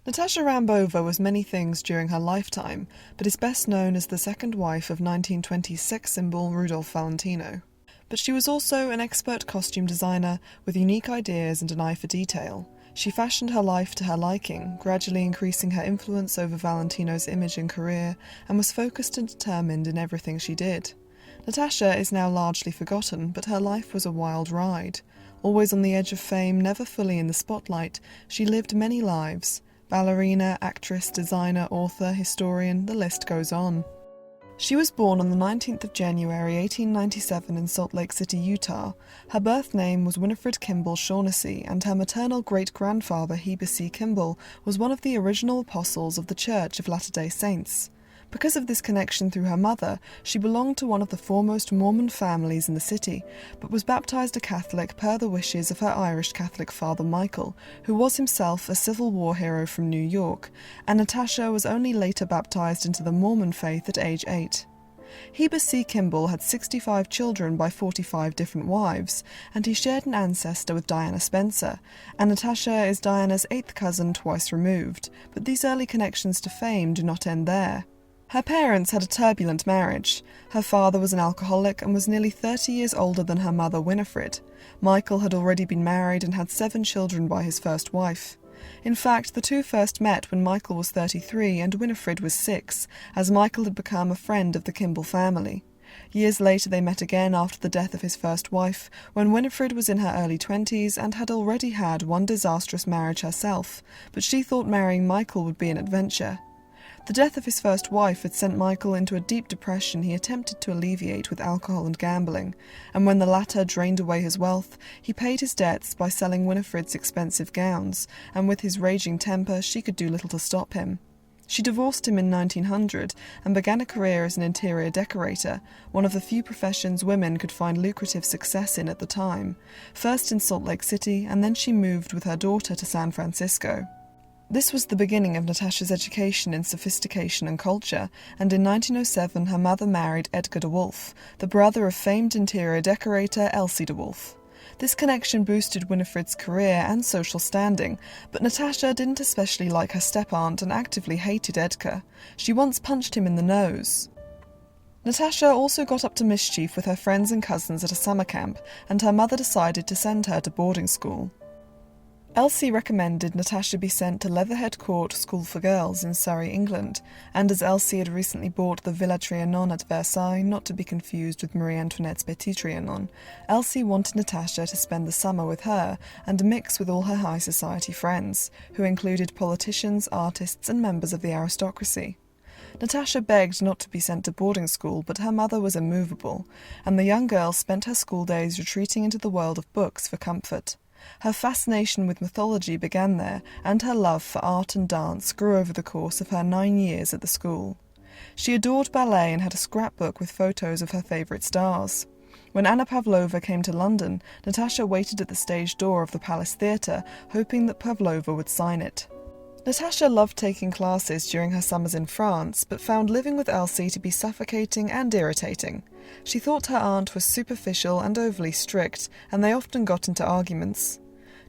Natacha Rambova was many things during her lifetime, but is best known as the second wife of 1920s sex symbol Rudolph Valentino. But she was also an expert costume designer with unique ideas and an eye for detail. She fashioned her life to her liking, gradually increasing her influence over Valentino's image and career, and was focused and determined in everything she did. Natacha is now largely forgotten, but her life was a wild ride. Always on the edge of fame, never fully in the spotlight, she lived many lives. Ballerina, actress, designer, author, historian, the list goes on. She was born on the 19th of January 1897 in Salt Lake City, Utah. Her birth name was Winifred Kimball Shaughnessy, and her maternal great-grandfather, Heber C. Kimball, was one of the original apostles of the Church of Latter-day Saints. Because of this connection through her mother, she belonged to one of the foremost Mormon families in the city, but was baptized a Catholic per the wishes of her Irish Catholic father Michael, who was himself a Civil War hero from New York, and Natacha was only later baptized into the Mormon faith at age 8. Heber C. Kimball had 65 children by 45 different wives, and he shared an ancestor with Diana Spencer, and Natacha is Diana's 8th cousin twice removed, but these early connections to fame do not end there. Her parents had a turbulent marriage. Her father was an alcoholic and was nearly 30 years older than her mother Winifred. Michael had already been married and had 7 children by his first wife. In fact, the two first met when Michael was 33 and Winifred was 6, as Michael had become a friend of the Kimball family. Years later they met again after the death of his first wife, when Winifred was in her early 20s and had already had one disastrous marriage herself, but she thought marrying Michael would be an adventure. The death of his first wife had sent Michael into a deep depression he attempted to alleviate with alcohol and gambling, and when the latter drained away his wealth, he paid his debts by selling Winifred's expensive gowns, and with his raging temper she could do little to stop him. She divorced him in 1900 and began a career as an interior decorator, one of the few professions women could find lucrative success in at the time, first in Salt Lake City, and then she moved with her daughter to San Francisco. This was the beginning of Natacha's education in sophistication and culture, and in 1907 her mother married Edgar de Wolfe, the brother of famed interior decorator Elsie de Wolfe. This connection boosted Winifred's career and social standing, but Natacha didn't especially like her step-aunt and actively hated Edgar. She once punched him in the nose. Natacha also got up to mischief with her friends and cousins at a summer camp, and her mother decided to send her to boarding school. Elsie recommended Natacha be sent to Leatherhead Court School for Girls in Surrey, England, and as Elsie had recently bought the Villa Trianon at Versailles, not to be confused with Marie Antoinette's Petit Trianon, Elsie wanted Natacha to spend the summer with her and mix with all her high society friends, who included politicians, artists, and members of the aristocracy. Natacha begged not to be sent to boarding school, but her mother was immovable, and the young girl spent her school days retreating into the world of books for comfort. Her fascination with mythology began there, and her love for art and dance grew over the course of her 9 years at the school. She adored ballet and had a scrapbook with photos of her favourite stars. When Anna Pavlova came to London, Natacha waited at the stage door of the Palace Theatre, hoping that Pavlova would sign it. Natacha loved taking classes during her summers in France, but found living with Elsie to be suffocating and irritating. She thought her aunt was superficial and overly strict, and they often got into arguments.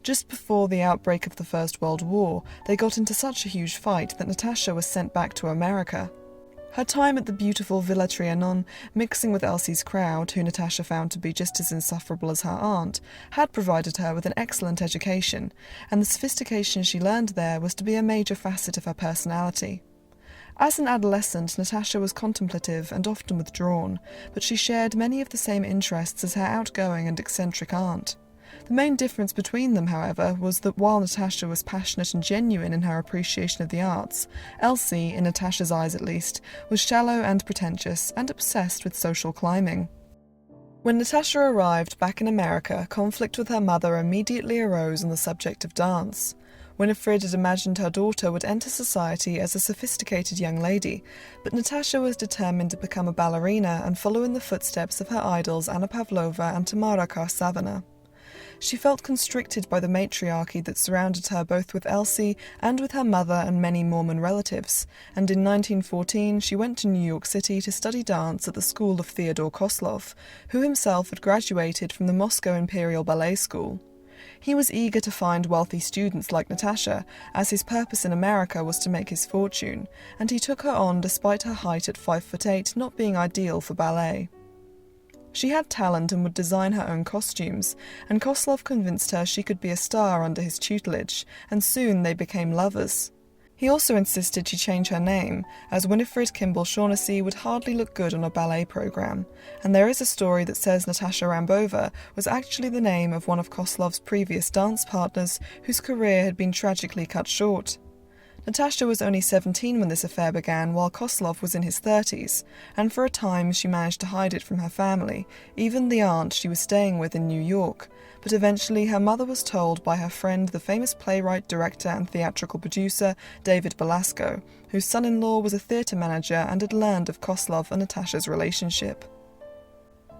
Just before the outbreak of the First World War, they got into such a huge fight that Natacha was sent back to America. Her time at the beautiful Villa Trianon, mixing with Elsie's crowd, who Natacha found to be just as insufferable as her aunt, had provided her with an excellent education, and the sophistication she learned there was to be a major facet of her personality. As an adolescent, Natacha was contemplative and often withdrawn, but she shared many of the same interests as her outgoing and eccentric aunt. The main difference between them, however, was that while Natacha was passionate and genuine in her appreciation of the arts, Elsie, in Natacha's eyes at least, was shallow and pretentious, and obsessed with social climbing. When Natacha arrived back in America, conflict with her mother immediately arose on the subject of dance. Winifred had imagined her daughter would enter society as a sophisticated young lady, but Natacha was determined to become a ballerina and follow in the footsteps of her idols Anna Pavlova and Tamara Karsavina. She felt constricted by the matriarchy that surrounded her both with Elsie and with her mother and many Mormon relatives, and in 1914 she went to New York City to study dance at the school of Theodore Koslov, who himself had graduated from the Moscow Imperial Ballet School. He was eager to find wealthy students like Natacha, as his purpose in America was to make his fortune, and he took her on despite her height at 5'8" not being ideal for ballet. She had talent and would design her own costumes, and Koslov convinced her she could be a star under his tutelage, and soon they became lovers. He also insisted she change her name, as Winifred Kimball Shaughnessy would hardly look good on a ballet programme, and there is a story that says Natacha Rambova was actually the name of one of Koslov's previous dance partners whose career had been tragically cut short. Natacha was only 17 when this affair began, while Koslov was in his 30s, and for a time she managed to hide it from her family, even the aunt she was staying with in New York, but eventually her mother was told by her friend, the famous playwright, director and theatrical producer David Belasco, whose son-in-law was a theatre manager and had learned of Koslov and Natacha's relationship.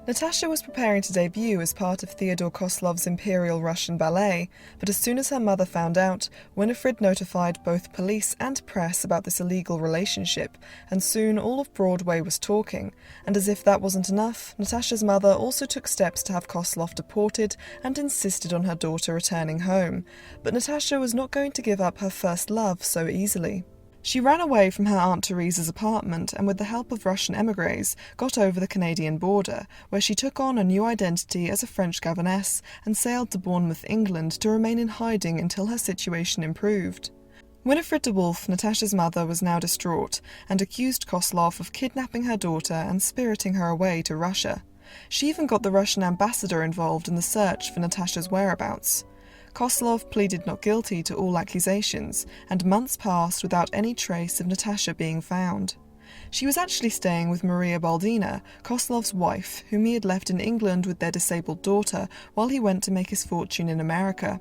Natacha was preparing to debut as part of Theodore Koslov's Imperial Russian Ballet, but as soon as her mother found out, Winifred notified both police and press about this illegal relationship, and soon all of Broadway was talking, and as if that wasn't enough, Natacha's mother also took steps to have Koslov deported and insisted on her daughter returning home, but Natacha was not going to give up her first love so easily. She ran away from her Aunt Theresa's apartment and with the help of Russian émigrés got over the Canadian border, where she took on a new identity as a French governess and sailed to Bournemouth, England to remain in hiding until her situation improved. Winifred de Wolfe, Natacha's mother, was now distraught and accused Koslov of kidnapping her daughter and spiriting her away to Russia. She even got the Russian ambassador involved in the search for Natacha's whereabouts. Koslov pleaded not guilty to all accusations, and months passed without any trace of Natacha being found. She was actually staying with Maria Baldina, Koslov's wife, whom he had left in England with their disabled daughter while he went to make his fortune in America.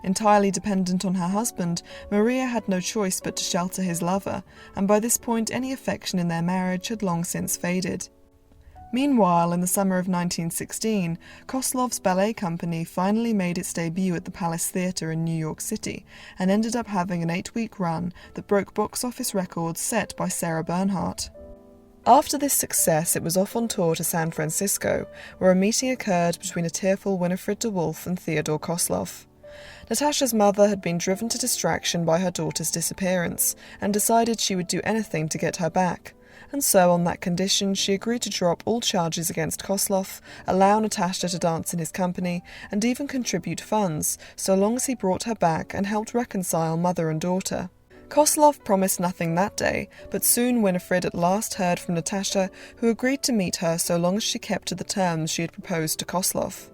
Entirely dependent on her husband, Maria had no choice but to shelter his lover, and by this point any affection in their marriage had long since faded. Meanwhile, in the summer of 1916, Koslov's ballet company finally made its debut at the Palace Theatre in New York City, and ended up having an 8-week run that broke box office records set by Sarah Bernhardt. After this success, it was off on tour to San Francisco, where a meeting occurred between a tearful Winifred de Wolfe and Theodore Koslov. Natacha's mother had been driven to distraction by her daughter's disappearance, and decided she would do anything to get her back. And so, on that condition, she agreed to drop all charges against Koslov, allow Natacha to dance in his company, and even contribute funds, so long as he brought her back and helped reconcile mother and daughter. Koslov promised nothing that day, but soon Winifred at last heard from Natacha, who agreed to meet her so long as she kept to the terms she had proposed to Koslov.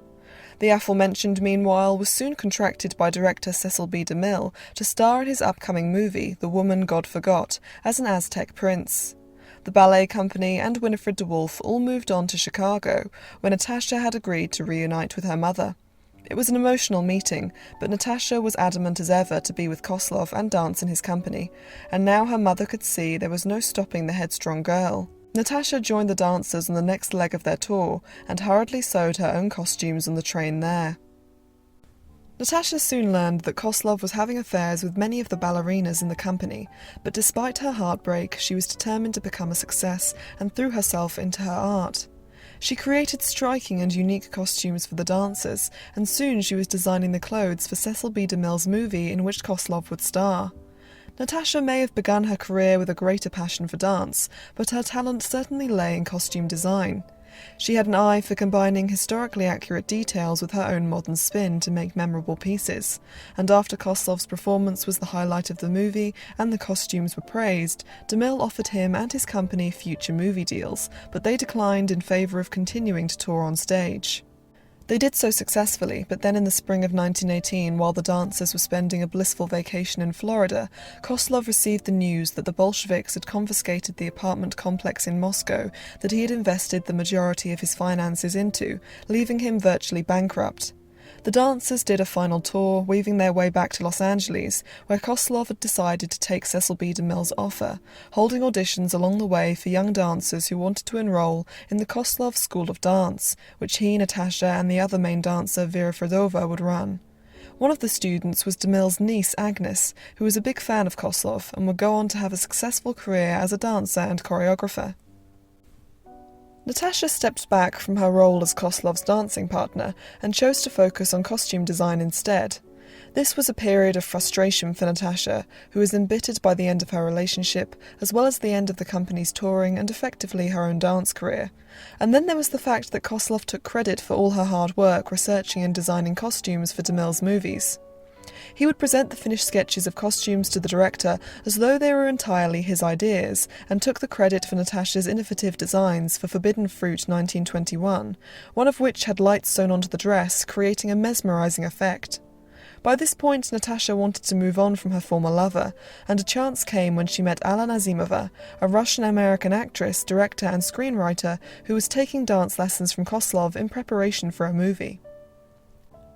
The aforementioned, meanwhile, was soon contracted by director Cecil B. DeMille to star in his upcoming movie, The Woman God Forgot, as an Aztec prince. The ballet company and Winifred de Wolfe all moved on to Chicago, where Natacha had agreed to reunite with her mother. It was an emotional meeting, but Natacha was adamant as ever to be with Koslov and dance in his company, and now her mother could see there was no stopping the headstrong girl. Natacha joined the dancers on the next leg of their tour, and hurriedly sewed her own costumes on the train there. Natacha soon learned that Koslov was having affairs with many of the ballerinas in the company, but despite her heartbreak, she was determined to become a success and threw herself into her art. She created striking and unique costumes for the dancers, and soon she was designing the clothes for Cecil B. DeMille's movie in which Koslov would star. Natacha may have begun her career with a greater passion for dance, but her talent certainly lay in costume design. She had an eye for combining historically accurate details with her own modern spin to make memorable pieces, and after Koslov's performance was the highlight of the movie and the costumes were praised, DeMille offered him and his company future movie deals, but they declined in favour of continuing to tour on stage. They did so successfully, but then in the spring of 1918, while the dancers were spending a blissful vacation in Florida, Koslov received the news that the Bolsheviks had confiscated the apartment complex in Moscow that he had invested the majority of his finances into, leaving him virtually bankrupt. The dancers did a final tour, weaving their way back to Los Angeles, where Koslov had decided to take Cecil B. DeMille's offer, holding auditions along the way for young dancers who wanted to enroll in the Koslov School of Dance, which he, Natacha, and the other main dancer, Vera Fredova, would run. One of the students was DeMille's niece, Agnes, who was a big fan of Koslov and would go on to have a successful career as a dancer and choreographer. Natasha stepped back from her role as Koslov's dancing partner and chose to focus on costume design instead. This was a period of frustration for Natasha, who was embittered by the end of her relationship, as well as the end of the company's touring and effectively her own dance career. And then there was the fact that Koslov took credit for all her hard work researching and designing costumes for DeMille's movies. He would present the finished sketches of costumes to the director as though they were entirely his ideas, and took the credit for Natasha's innovative designs for Forbidden Fruit 1921, one of which had lights sewn onto the dress, creating a mesmerising effect. By this point, Natasha wanted to move on from her former lover, and a chance came when she met Alla Nazimova, a Russian-American actress, director and screenwriter who was taking dance lessons from Koslov in preparation for a movie.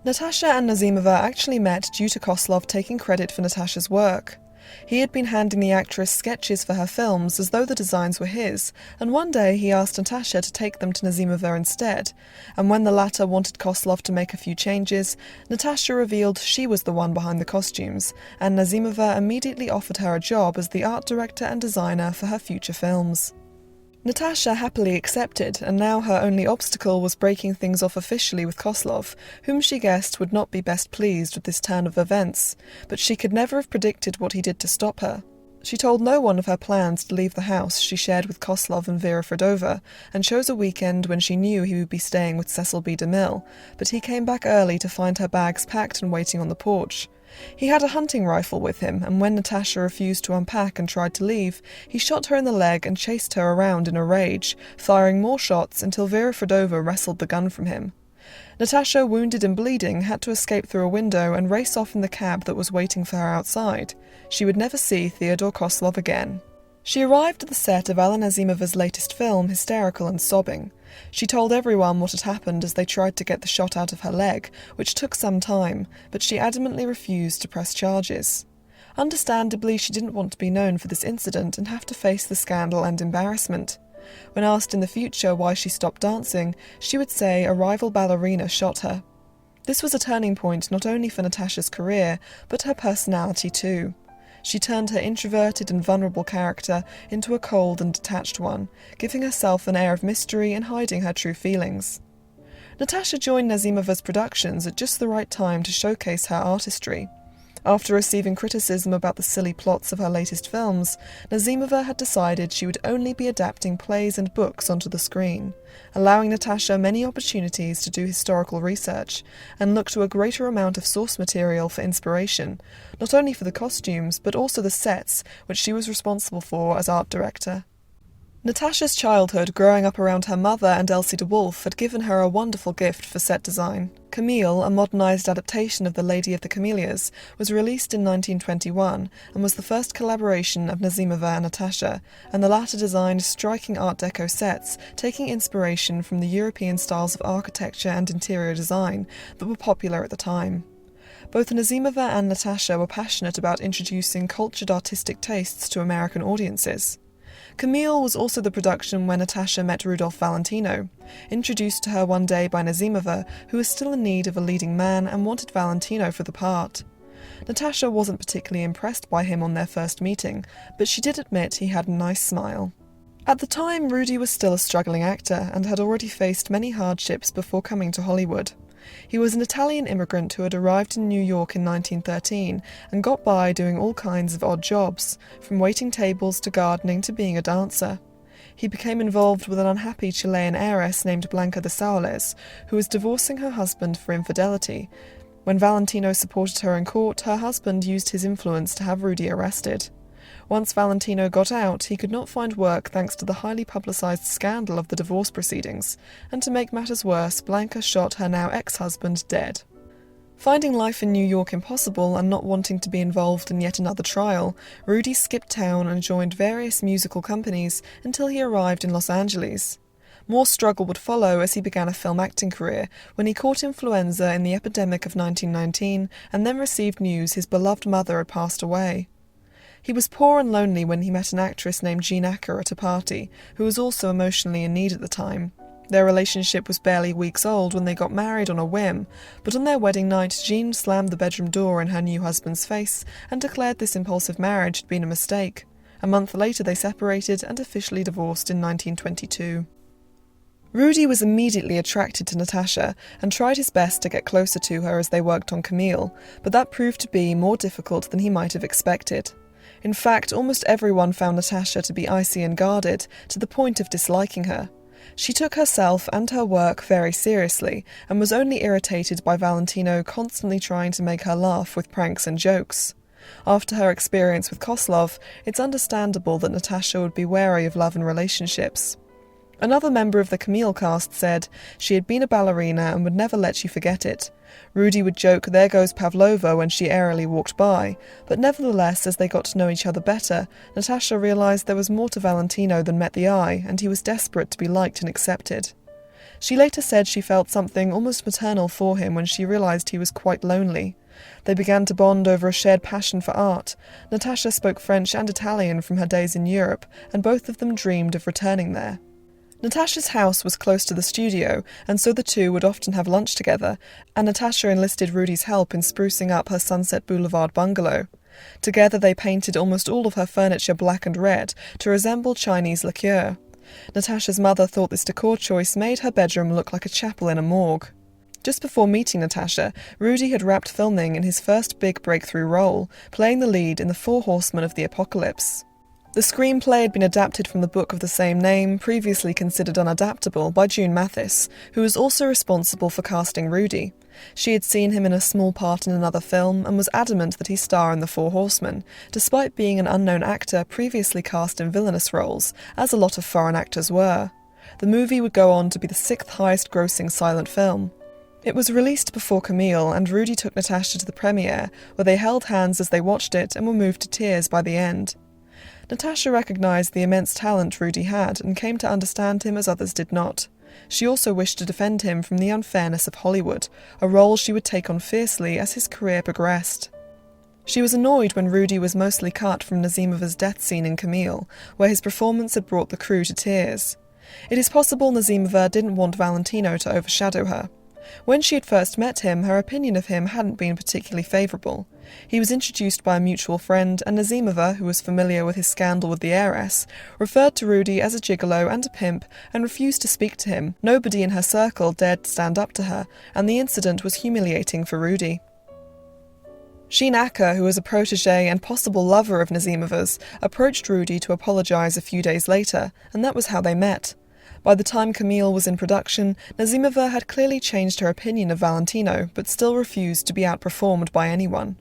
Natasha and Nazimova actually met due to Koslov taking credit for Natasha's work. He had been handing the actress sketches for her films as though the designs were his, and one day he asked Natasha to take them to Nazimova instead, and when the latter wanted Koslov to make a few changes, Natasha revealed she was the one behind the costumes, and Nazimova immediately offered her a job as the art director and designer for her future films. Natasha happily accepted, and now her only obstacle was breaking things off officially with Koslov, whom she guessed would not be best pleased with this turn of events, but she could never have predicted what he did to stop her. She told no one of her plans to leave the house she shared with Koslov and Vera Fredova, and chose a weekend when she knew he would be staying with Cecil B. DeMille, but he came back early to find her bags packed and waiting on the porch. He had a hunting rifle with him, and when Natasha refused to unpack and tried to leave, he shot her in the leg and chased her around in a rage, firing more shots until Vera Fredova wrestled the gun from him. Natasha, wounded and bleeding, had to escape through a window and race off in the cab that was waiting for her outside. She would never see Theodore Koslov again. She arrived at the set of Alla Nazimova's latest film, Hysterical, and sobbing. She told everyone what had happened as they tried to get the shot out of her leg, which took some time, but she adamantly refused to press charges. Understandably, she didn't want to be known for this incident and have to face the scandal and embarrassment. When asked in the future why she stopped dancing, she would say a rival ballerina shot her. This was a turning point not only for Natasha's career, but her personality too. She turned her introverted and vulnerable character into a cold and detached one, giving herself an air of mystery and hiding her true feelings. Natasha joined Nazimova's productions at just the right time to showcase her artistry. After receiving criticism about the silly plots of her latest films, Nazimova had decided she would only be adapting plays and books onto the screen, allowing Natasha many opportunities to do historical research and look to a greater amount of source material for inspiration, not only for the costumes but also the sets, which she was responsible for as art director. Natasha's childhood growing up around her mother and Elsie de Wolfe had given her a wonderful gift for set design. Camille, a modernised adaptation of The Lady of the Camellias, was released in 1921 and was the first collaboration of Nazimova and Natasha, and the latter designed striking Art Deco sets, taking inspiration from the European styles of architecture and interior design that were popular at the time. Both Nazimova and Natasha were passionate about introducing cultured artistic tastes to American audiences. Camille was also the production where Natasha met Rudolph Valentino, introduced to her one day by Nazimova, who was still in need of a leading man and wanted Valentino for the part. Natasha wasn't particularly impressed by him on their first meeting, but she did admit he had a nice smile. At the time, Rudy was still a struggling actor and had already faced many hardships before coming to Hollywood. He was an Italian immigrant who had arrived in New York in 1913 and got by doing all kinds of odd jobs, from waiting tables to gardening to being a dancer. He became involved with an unhappy Chilean heiress named Blanca de Saules, who was divorcing her husband for infidelity. When Valentino supported her in court, her husband used his influence to have Rudy arrested. Once Valentino got out, he could not find work thanks to the highly publicised scandal of the divorce proceedings, and to make matters worse, Blanca shot her now ex-husband dead. Finding life in New York impossible and not wanting to be involved in yet another trial, Rudy skipped town and joined various musical companies until he arrived in Los Angeles. More struggle would follow as he began a film acting career when he caught influenza in the epidemic of 1919 and then received news his beloved mother had passed away. He was poor and lonely when he met an actress named Jean Acker at a party, who was also emotionally in need at the time. Their relationship was barely weeks old when they got married on a whim, but on their wedding night, Jean slammed the bedroom door in her new husband's face and declared this impulsive marriage had been a mistake. A month later they separated and officially divorced in 1922. Rudy was immediately attracted to Natasha and tried his best to get closer to her as they worked on Camille, but that proved to be more difficult than he might have expected. In fact, almost everyone found Natasha to be icy and guarded, to the point of disliking her. She took herself and her work very seriously, and was only irritated by Valentino constantly trying to make her laugh with pranks and jokes. After her experience with Koslov, it's understandable that Natasha would be wary of love and relationships. Another member of the Camille cast said she had been a ballerina and would never let you forget it. Rudy would joke, "There goes Pavlova," when she airily walked by, but nevertheless, as they got to know each other better, Natasha realised there was more to Valentino than met the eye, and he was desperate to be liked and accepted. She later said she felt something almost maternal for him when she realised he was quite lonely. They began to bond over a shared passion for art. Natasha spoke French and Italian from her days in Europe, and both of them dreamed of returning there. Natasha's house was close to the studio, and so the two would often have lunch together, and Natasha enlisted Rudy's help in sprucing up her Sunset Boulevard bungalow. Together they painted almost all of her furniture black and red to resemble Chinese lacquer. Natasha's mother thought this decor choice made her bedroom look like a chapel in a morgue. Just before meeting Natasha, Rudy had wrapped filming in his first big breakthrough role, playing the lead in The Four Horsemen of the Apocalypse. The screenplay had been adapted from the book of the same name, previously considered unadaptable, by June Mathis, who was also responsible for casting Rudy. She had seen him in a small part in another film and was adamant that he star in The Four Horsemen, despite being an unknown actor previously cast in villainous roles, as a lot of foreign actors were. The movie would go on to be the 6th highest grossing silent film. It was released before Camille, and Rudy took Natasha to the premiere, where they held hands as they watched it and were moved to tears by the end. Natasha recognised the immense talent Rudy had and came to understand him as others did not. She also wished to defend him from the unfairness of Hollywood, a role she would take on fiercely as his career progressed. She was annoyed when Rudy was mostly cut from Nazimova's death scene in Camille, where his performance had brought the crew to tears. It is possible Nazimova didn't want Valentino to overshadow her. When she had first met him, her opinion of him hadn't been particularly favourable. He was introduced by a mutual friend, and Nazimova, who was familiar with his scandal with the heiress, referred to Rudy as a gigolo and a pimp and refused to speak to him. Nobody in her circle dared stand up to her, and the incident was humiliating for Rudy. Jean Acker, who was a protégé and possible lover of Nazimova's, approached Rudy to apologise a few days later, and that was how they met. By the time Camille was in production, Nazimova had clearly changed her opinion of Valentino, but still refused to be outperformed by anyone.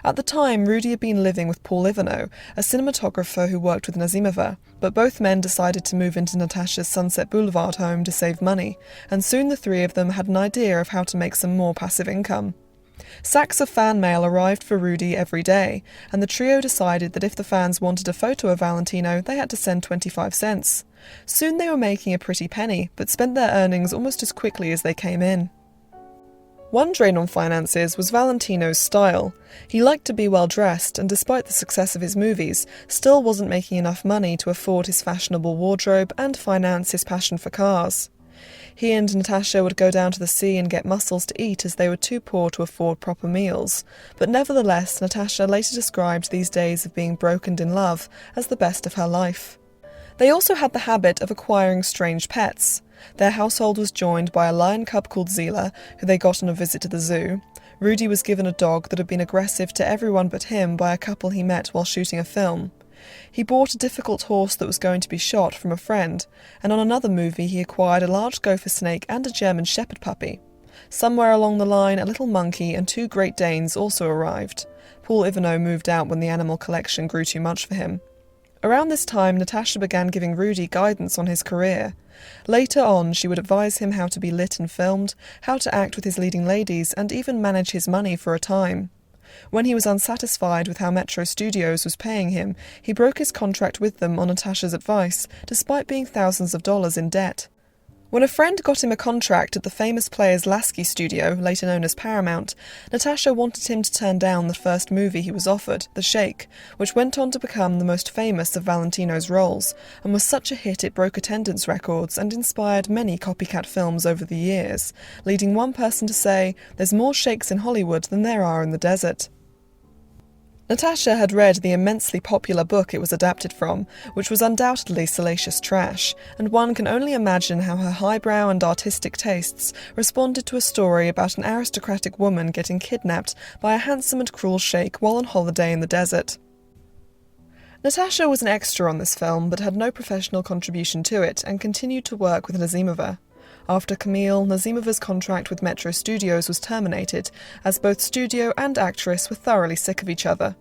At the time, Rudy had been living with Paul Ivano, a cinematographer who worked with Nazimova, but both men decided to move into Natasha's Sunset Boulevard home to save money, and soon the three of them had an idea of how to make some more passive income. Sacks of fan mail arrived for Rudy every day, and the trio decided that if the fans wanted a photo of Valentino, they had to send 25 cents. Soon they were making a pretty penny, but spent their earnings almost as quickly as they came in. One drain on finances was Valentino's style. He liked to be well dressed, and despite the success of his movies, still wasn't making enough money to afford his fashionable wardrobe and finance his passion for cars. He and Natasha would go down to the sea and get mussels to eat as they were too poor to afford proper meals, but nevertheless Natasha later described these days of being broke and in love as the best of her life. They also had the habit of acquiring strange pets. Their household was joined by a lion cub called Zila, who they got on a visit to the zoo. Rudy was given a dog that had been aggressive to everyone but him by a couple he met while shooting a film. He bought a difficult horse that was going to be shot from a friend, and on another movie he acquired a large gopher snake and a German shepherd puppy. Somewhere along the line, a little monkey and 2 Great Danes also arrived. Paul Ivano moved out when the animal collection grew too much for him. Around this time, Natasha began giving Rudy guidance on his career. Later on, she would advise him how to be lit and filmed, how to act with his leading ladies, and even manage his money for a time. When he was unsatisfied with how Metro Studios was paying him, he broke his contract with them on Natasha's advice, despite being thousands of dollars in debt. When a friend got him a contract at the famous Players Lasky studio, later known as Paramount, Natasha wanted him to turn down the first movie he was offered, The Sheikh, which went on to become the most famous of Valentino's roles, and was such a hit it broke attendance records and inspired many copycat films over the years, leading one person to say, "There's more sheikhs in Hollywood than there are in the desert." Natasha had read the immensely popular book it was adapted from, which was undoubtedly salacious trash, and one can only imagine how her highbrow and artistic tastes responded to a story about an aristocratic woman getting kidnapped by a handsome and cruel sheikh while on holiday in the desert. Natasha was an extra on this film, but had no professional contribution to it, and continued to work with Nazimova. After Camille, Nazimova's contract with Metro Studios was terminated, as both studio and actress were thoroughly sick of each other.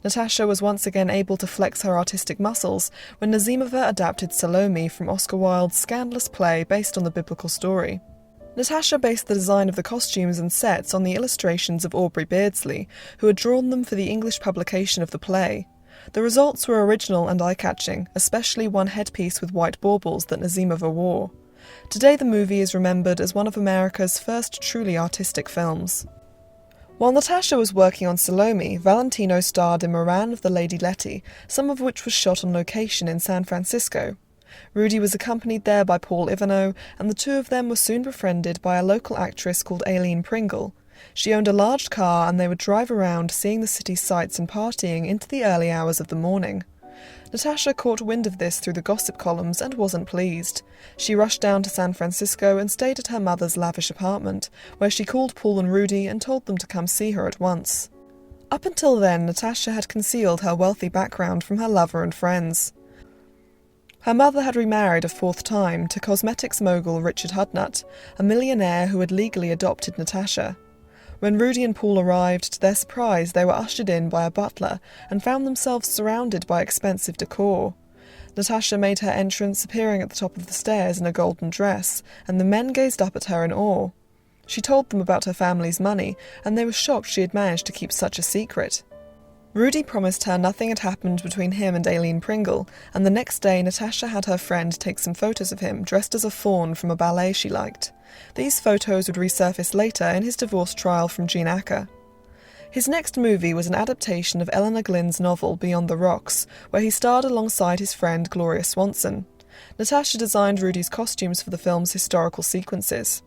Natasha was once again able to flex her artistic muscles when Nazimova adapted Salomi from Oscar Wilde's scandalous play based on the biblical story. Natasha based the design of the costumes and sets on the illustrations of Aubrey Beardsley, who had drawn them for the English publication of the play. The results were original and eye-catching, especially one headpiece with white baubles that Nazimova wore. Today the movie is remembered as one of America's first truly artistic films. While Natasha was working on Salomi, Valentino starred in Moran of the Lady Ley, some of which was shot on location in San Francisco. Rudy was accompanied there by Paul Ivano, and the two of them were soon befriended by a local actress called Aileen Pringle. She owned a large car and they would drive around seeing the city's sights and partying into the early hours of the morning. Natasha caught wind of this through the gossip columns and wasn't pleased. She rushed down to San Francisco and stayed at her mother's lavish apartment, where she called Paul and Rudy and told them to come see her at once. Up until then, Natasha had concealed her wealthy background from her lover and friends. Her mother had remarried a fourth time to cosmetics mogul Richard Hudnut, a millionaire who had legally adopted Natasha. When Rudy and Paul arrived, to their surprise they were ushered in by a butler and found themselves surrounded by expensive decor. Natasha made her entrance appearing at the top of the stairs in a golden dress, and the men gazed up at her in awe. She told them about her family's money, and they were shocked she had managed to keep such a secret. Rudy promised her nothing had happened between him and Aileen Pringle, and the next day Natasha had her friend take some photos of him dressed as a faun from a ballet she liked. These photos would resurface later in his divorce trial from Jean Acker. His next movie was an adaptation of Eleanor Glynn's novel Beyond the Rocks, where he starred alongside his friend Gloria Swanson. Natasha designed Rudy's costumes for the film's historical sequences.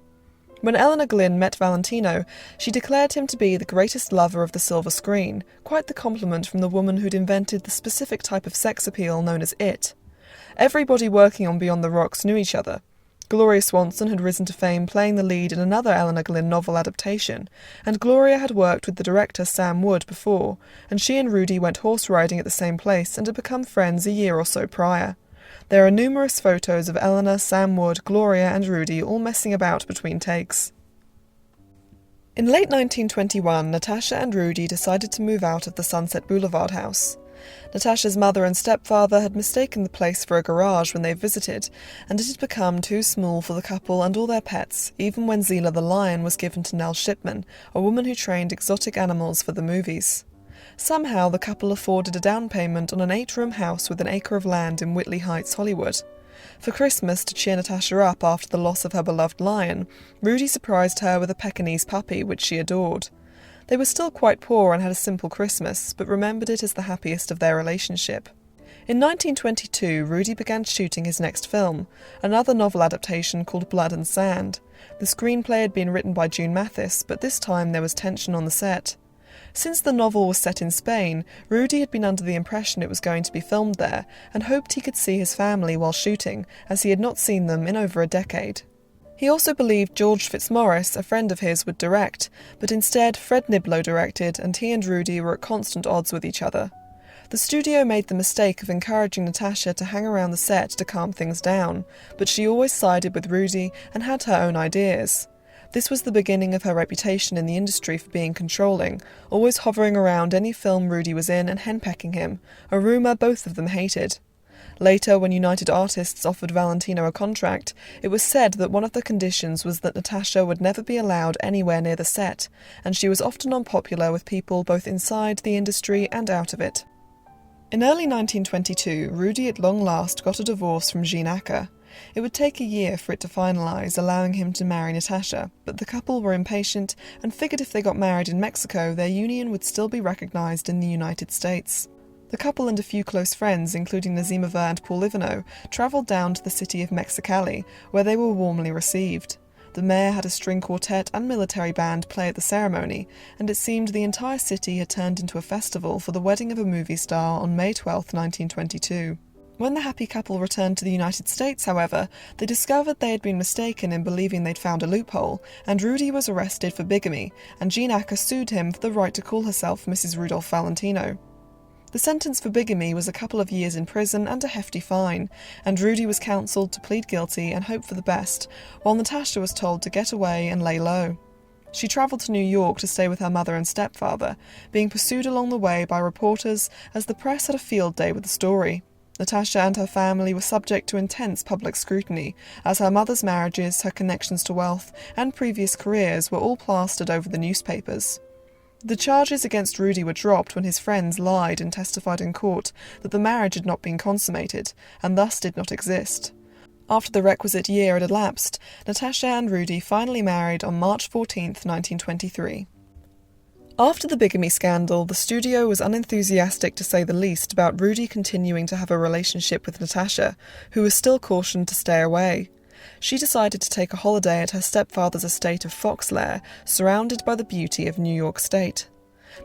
When Eleanor Glynn met Valentino, she declared him to be the greatest lover of the silver screen, quite the compliment from the woman who'd invented the specific type of sex appeal known as it. Everybody working on Beyond the Rocks knew each other. Gloria Swanson had risen to fame playing the lead in another Eleanor Glynn novel adaptation, and Gloria had worked with the director Sam Wood before, and she and Rudy went horse riding at the same place and had become friends a year or so prior. There are numerous photos of Eleanor, Sam Wood, Gloria and Rudy all messing about between takes. In late 1921, Natasha and Rudy decided to move out of the Sunset Boulevard house. Natasha's mother and stepfather had mistaken the place for a garage when they visited, and it had become too small for the couple and all their pets, even when Zila the lion was given to Nell Shipman, a woman who trained exotic animals for the movies. Somehow the couple afforded a down payment on an 8-room house with an acre of land in Whitley Heights, Hollywood. For Christmas, to cheer Natasha up after the loss of her beloved lion, Rudy surprised her with a Pekingese puppy which she adored. They were still quite poor and had a simple Christmas, but remembered it as the happiest of their relationship. In 1922, Rudy began shooting his next film, another novel adaptation called Blood and Sand. The screenplay had been written by June Mathis, but this time there was tension on the set. Since the novel was set in Spain, Rudy had been under the impression it was going to be filmed there, and hoped he could see his family while shooting, as he had not seen them in over a decade. He also believed George Fitzmaurice, a friend of his, would direct, but instead Fred Niblo directed, and he and Rudy were at constant odds with each other. The studio made the mistake of encouraging Natasha to hang around the set to calm things down, but she always sided with Rudy and had her own ideas. This was the beginning of her reputation in the industry for being controlling, always hovering around any film Rudy was in and henpecking him, a rumour both of them hated. Later, when United Artists offered Valentino a contract, it was said that one of the conditions was that Natasha would never be allowed anywhere near the set, and she was often unpopular with people both inside the industry and out of it. In early 1922, Rudy at long last got a divorce from Jean Acker. It would take a year for it to finalise, allowing him to marry Natasha, but the couple were impatient and figured if they got married in Mexico, their union would still be recognised in the United States. The couple and a few close friends, including Nazimova and Paul Ivano, travelled down to the city of Mexicali, where they were warmly received. The mayor had a string quartet and military band play at the ceremony, and it seemed the entire city had turned into a festival for the wedding of a movie star on May 12, 1922. When the happy couple returned to the United States, however, they discovered they had been mistaken in believing they'd found a loophole, and Rudy was arrested for bigamy, and Jean sued him for the right to call herself Mrs. Rudolph Valentino. The sentence for bigamy was a couple of years in prison and a hefty fine, and Rudy was counselled to plead guilty and hope for the best, while Natasha was told to get away and lay low. She travelled to New York to stay with her mother and stepfather, being pursued along the way by reporters as the press had a field day with the story. Natasha and her family were subject to intense public scrutiny, as her mother's marriages, her connections to wealth, and previous careers were all plastered over the newspapers. The charges against Rudy were dropped when his friends lied and testified in court that the marriage had not been consummated, and thus did not exist. After the requisite year had elapsed, Natasha and Rudy finally married on March 14, 1923. After the bigamy scandal, the studio was unenthusiastic to say the least about Rudy continuing to have a relationship with Natasha, who was still cautioned to stay away. She decided to take a holiday at her stepfather's estate of Foxlair, surrounded by the beauty of New York State.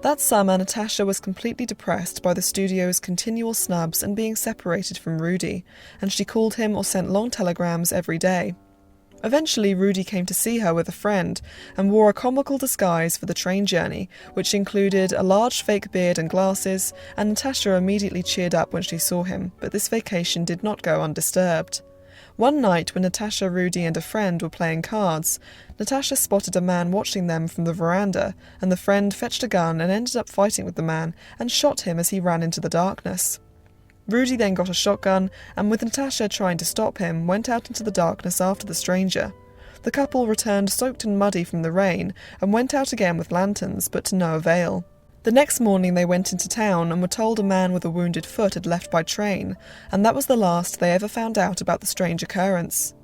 That summer, Natasha was completely depressed by the studio's continual snubs and being separated from Rudy, and she called him or sent long telegrams every day. Eventually, Rudy came to see her with a friend and wore a comical disguise for the train journey, which included a large fake beard and glasses, and Natasha immediately cheered up when she saw him, but this vacation did not go undisturbed. One night, when Natasha, Rudy and a friend were playing cards, Natasha spotted a man watching them from the veranda, and the friend fetched a gun and ended up fighting with the man and shot him as he ran into the darkness. Rudy then got a shotgun, and with Natasha trying to stop him, went out into the darkness after the stranger. The couple returned soaked and muddy from the rain, and went out again with lanterns, but to no avail. The next morning they went into town and were told a man with a wounded foot had left by train, and that was the last they ever found out about the strange occurrence.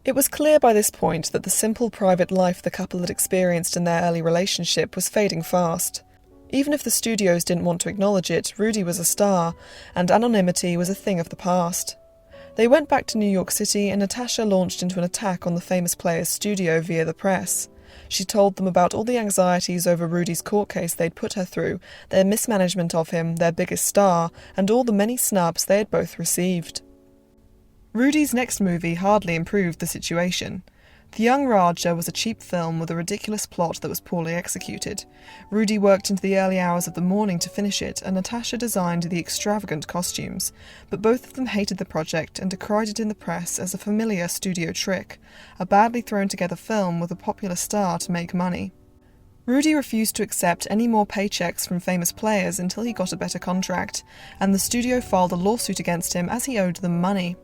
It was clear by this point that the simple private life the couple had experienced in their early relationship was fading fast. Even if the studios didn't want to acknowledge it, Rudy was a star, and anonymity was a thing of the past. They went back to New York City, and Natasha launched into an attack on the famous player's studio via the press. She told them about all the anxieties over Rudy's court case they'd put her through, their mismanagement of him, their biggest star, and all the many snubs they had both received. Rudy's next movie hardly improved the situation. The Young Raja was a cheap film with a ridiculous plot that was poorly executed. Rudy worked into the early hours of the morning to finish it, and Natasha designed the extravagant costumes, but both of them hated the project and decried it in the press as a familiar studio trick, a badly thrown together film with a popular star to make money. Rudy refused to accept any more paychecks from famous players until he got a better contract, and the studio filed a lawsuit against him as he owed them money.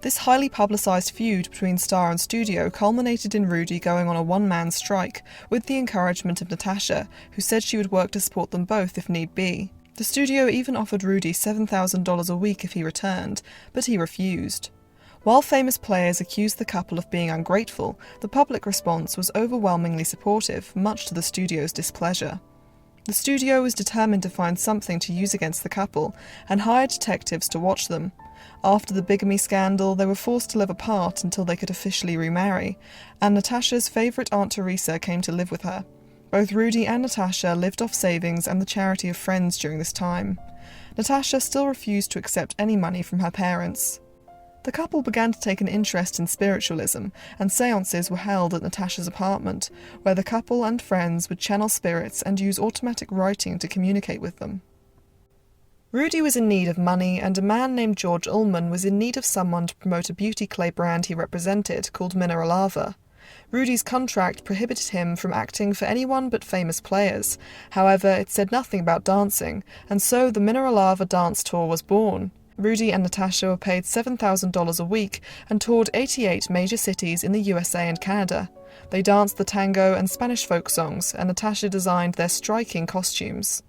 This highly publicised feud between star and studio culminated in Rudy going on a one-man strike, with the encouragement of Natasha, who said she would work to support them both if need be. The studio even offered Rudy $7,000 a week if he returned, but he refused. While famous players accused the couple of being ungrateful, the public response was overwhelmingly supportive, much to the studio's displeasure. The studio was determined to find something to use against the couple, and hired detectives to watch them. After the bigamy scandal, they were forced to live apart until they could officially remarry, and Natasha's favourite Aunt Teresa came to live with her. Both Rudy and Natasha lived off savings and the charity of friends during this time. Natasha still refused to accept any money from her parents. The couple began to take an interest in spiritualism, and séances were held at Natasha's apartment, where the couple and friends would channel spirits and use automatic writing to communicate with them. Rudy was in need of money, and a man named George Ullman was in need of someone to promote a beauty clay brand he represented, called Mineralava. Rudy's contract prohibited him from acting for anyone but famous players. However, it said nothing about dancing, and so the Mineralava dance tour was born. Rudy and Natasha were paid $7,000 a week and toured 88 major cities in the USA and Canada. They danced the tango and Spanish folk songs, and Natasha designed their striking costumes.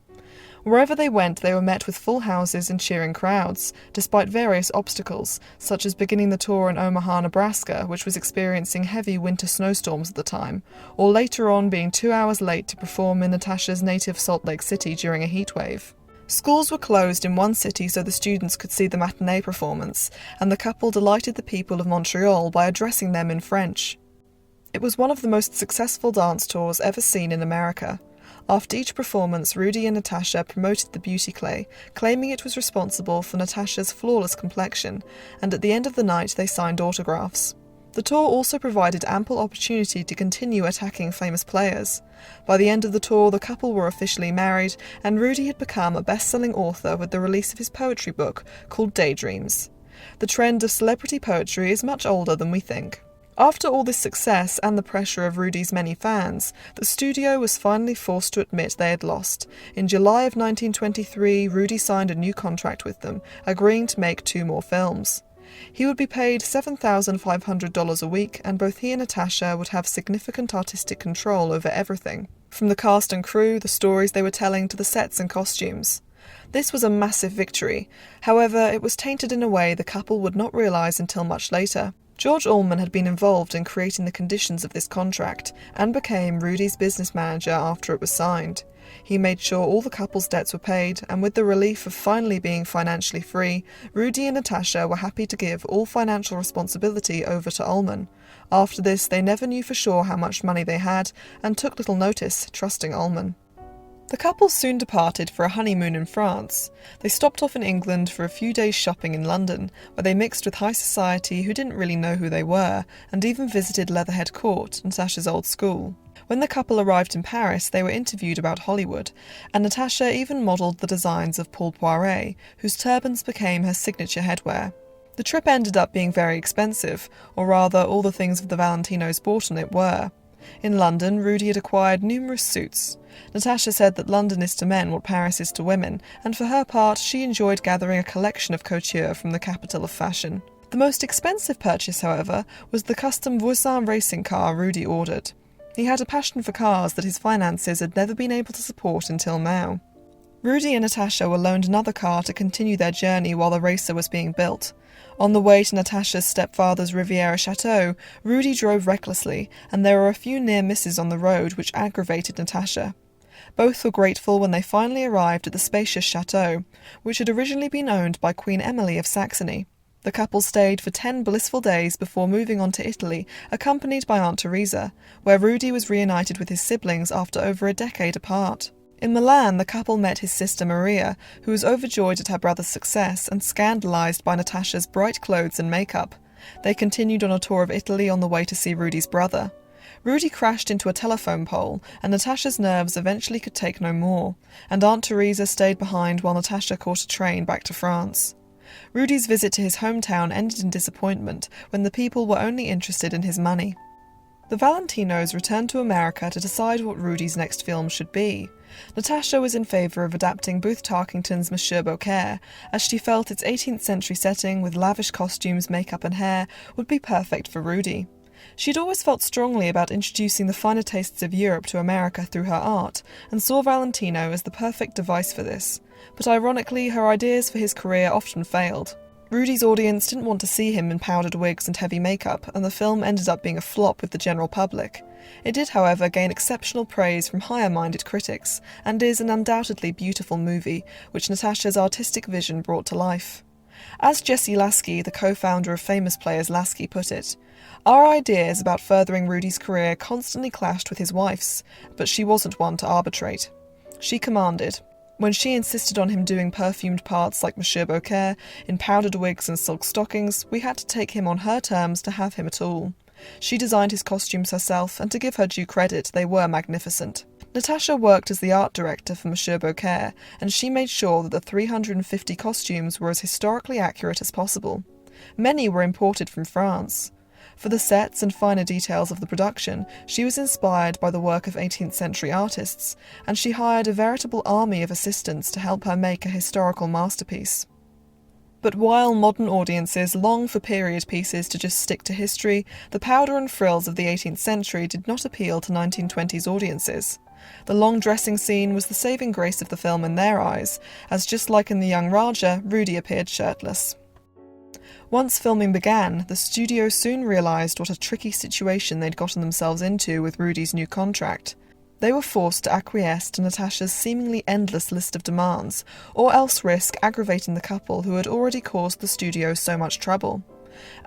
Wherever they went, they were met with full houses and cheering crowds, despite various obstacles, such as beginning the tour in Omaha, Nebraska, which was experiencing heavy winter snowstorms at the time, or later on being 2 hours late to perform in Natasha's native Salt Lake City during a heatwave. Schools were closed in one city so the students could see the matinee performance, and the couple delighted the people of Montreal by addressing them in French. It was one of the most successful dance tours ever seen in America. After each performance, Rudy and Natasha promoted the beauty clay, claiming it was responsible for Natasha's flawless complexion, and at the end of the night they signed autographs. The tour also provided ample opportunity to continue attacking famous players. By the end of the tour, the couple were officially married, and Rudy had become a best-selling author with the release of his poetry book called Daydreams. The trend of celebrity poetry is much older than we think. After all this success and the pressure of Rudy's many fans, the studio was finally forced to admit they had lost. In July of 1923, Rudy signed a new contract with them, agreeing to make 2 more films. He would be paid $7,500 a week, and both he and Natasha would have significant artistic control over everything, from the cast and crew, the stories they were telling, to the sets and costumes. This was a massive victory. However, it was tainted in a way the couple would not realise until much later. George Allman had been involved in creating the conditions of this contract, and became Rudy's business manager after it was signed. He made sure all the couple's debts were paid, and with the relief of finally being financially free, Rudy and Natasha were happy to give all financial responsibility over to Allman. After this, they never knew for sure how much money they had, and took little notice, trusting Allman. The couple soon departed for a honeymoon in France. They stopped off in England for a few days shopping in London, where they mixed with high society who didn't really know who they were, and even visited Leatherhead Court, Natasha's old school. When the couple arrived in Paris, they were interviewed about Hollywood, and Natasha even modelled the designs of Paul Poiret, whose turbans became her signature headwear. The trip ended up being very expensive, or rather all the things the Valentinos bought on it were. In London, Rudy had acquired numerous suits. Natasha said that London is to men what Paris is to women, and for her part she enjoyed gathering a collection of couture from the capital of fashion. The most expensive purchase, however, was the custom Voisin racing car Rudy ordered. He had a passion for cars that his finances had never been able to support until now. Rudy and Natasha were loaned another car to continue their journey while the racer was being built. On the way to Natasha's stepfather's Riviera chateau, Rudy drove recklessly, and there were a few near misses on the road which aggravated Natasha. Both were grateful when they finally arrived at the spacious chateau, which had originally been owned by Queen Emily of Saxony. The couple stayed for 10 blissful days before moving on to Italy, accompanied by Aunt Teresa, where Rudy was reunited with his siblings after over a decade apart. In Milan, the couple met his sister Maria, who was overjoyed at her brother's success and scandalised by Natasha's bright clothes and makeup. They continued on a tour of Italy on the way to see Rudy's brother. Rudy crashed into a telephone pole, and Natasha's nerves eventually could take no more, and Aunt Teresa stayed behind while Natasha caught a train back to France. Rudy's visit to his hometown ended in disappointment when the people were only interested in his money. The Valentinos returned to America to decide what Rudy's next film should be. Natasha was in favour of adapting Booth Tarkington's Monsieur Beaucaire, as she felt its 18th century setting with lavish costumes, makeup and hair would be perfect for Rudy. She'd always felt strongly about introducing the finer tastes of Europe to America through her art, and saw Valentino as the perfect device for this. But ironically, her ideas for his career often failed. Rudy's audience didn't want to see him in powdered wigs and heavy makeup, and the film ended up being a flop with the general public. It did, however, gain exceptional praise from higher-minded critics, and is an undoubtedly beautiful movie, which Natasha's artistic vision brought to life. As Jesse Lasky, the co-founder of Famous Players Lasky, put it, "Our ideas about furthering Rudy's career constantly clashed with his wife's, but she wasn't one to arbitrate. She commanded. When she insisted on him doing perfumed parts like Monsieur Beaucaire, in powdered wigs and silk stockings, we had to take him on her terms to have him at all. She designed his costumes herself, and to give her due credit, they were magnificent. Natasha worked as the art director for Monsieur Beaucaire, and she made sure that the 350 costumes were as historically accurate as possible. Many were imported from France. For the sets and finer details of the production, she was inspired by the work of 18th century artists, and she hired a veritable army of assistants to help her make a historical masterpiece. But while modern audiences long for period pieces to just stick to history, the powder and frills of the 18th century did not appeal to 1920s audiences. The long dressing scene was the saving grace of the film in their eyes, as just like in The Young Raja, Rudy appeared shirtless. Once filming began, the studio soon realised what a tricky situation they'd gotten themselves into with Rudy's new contract. They were forced to acquiesce to Natasha's seemingly endless list of demands, or else risk aggravating the couple who had already caused the studio so much trouble.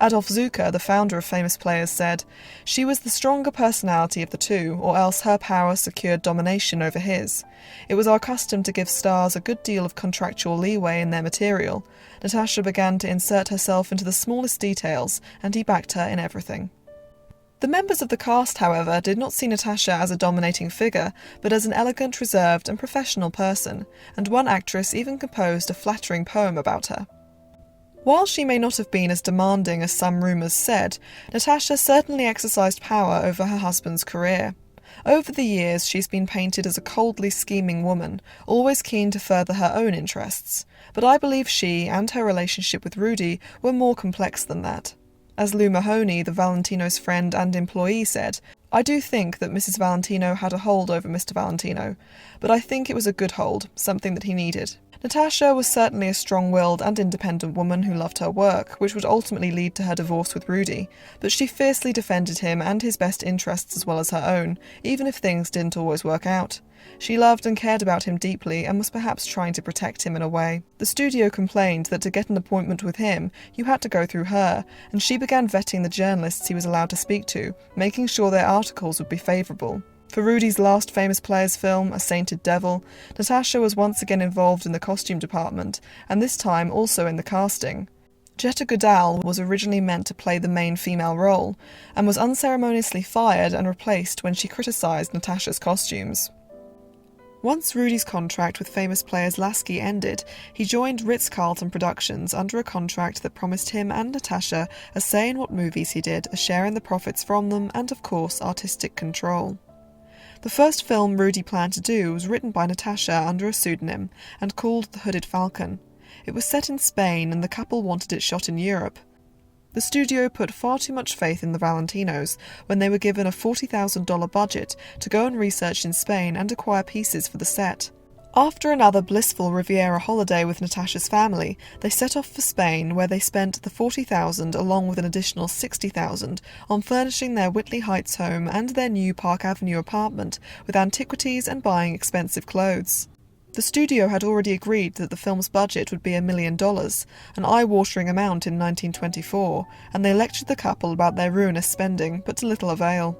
Adolf Zucker, the founder of Famous Players, said, "She was the stronger personality of the two, or else her power secured domination over his. It was our custom to give stars a good deal of contractual leeway in their material. Natasha began to insert herself into the smallest details, and he backed her in everything." The members of the cast, however, did not see Natasha as a dominating figure, but as an elegant, reserved and professional person, and one actress even composed a flattering poem about her. While she may not have been as demanding as some rumours said, Natasha certainly exercised power over her husband's career. Over the years, she's been painted as a coldly scheming woman, always keen to further her own interests. But I believe she and her relationship with Rudy were more complex than that. As Lou Mahoney, the Valentino's friend and employee, said, "I do think that Mrs. Valentino had a hold over Mr. Valentino, but I think it was a good hold, something that he needed." Natasha was certainly a strong-willed and independent woman who loved her work, which would ultimately lead to her divorce with Rudy, but she fiercely defended him and his best interests as well as her own, even if things didn't always work out. She loved and cared about him deeply and was perhaps trying to protect him in a way. The studio complained that to get an appointment with him, you had to go through her, and she began vetting the journalists he was allowed to speak to, making sure their articles would be favourable. For Rudy's last Famous Players film, A Sainted Devil, Natasha was once again involved in the costume department, and this time also in the casting. Jetta Goodall was originally meant to play the main female role, and was unceremoniously fired and replaced when she criticised Natasha's costumes. Once Rudy's contract with Famous Players Lasky ended, he joined Ritz-Carlton Productions under a contract that promised him and Natasha a say in what movies he did, a share in the profits from them, and of course artistic control. The first film Rudy planned to do was written by Natasha under a pseudonym and called The Hooded Falcon. It was set in Spain and the couple wanted it shot in Europe. The studio put far too much faith in the Valentinos when they were given a $40,000 budget to go and research in Spain and acquire pieces for the set. After another blissful Riviera holiday with Natasha's family, they set off for Spain, where they spent the $40,000 along with an additional $60,000 on furnishing their Whitley Heights home and their new Park Avenue apartment with antiquities and buying expensive clothes. The studio had already agreed that the film's budget would be $1 million, an eye-watering amount in 1924, and they lectured the couple about their ruinous spending, but to little avail.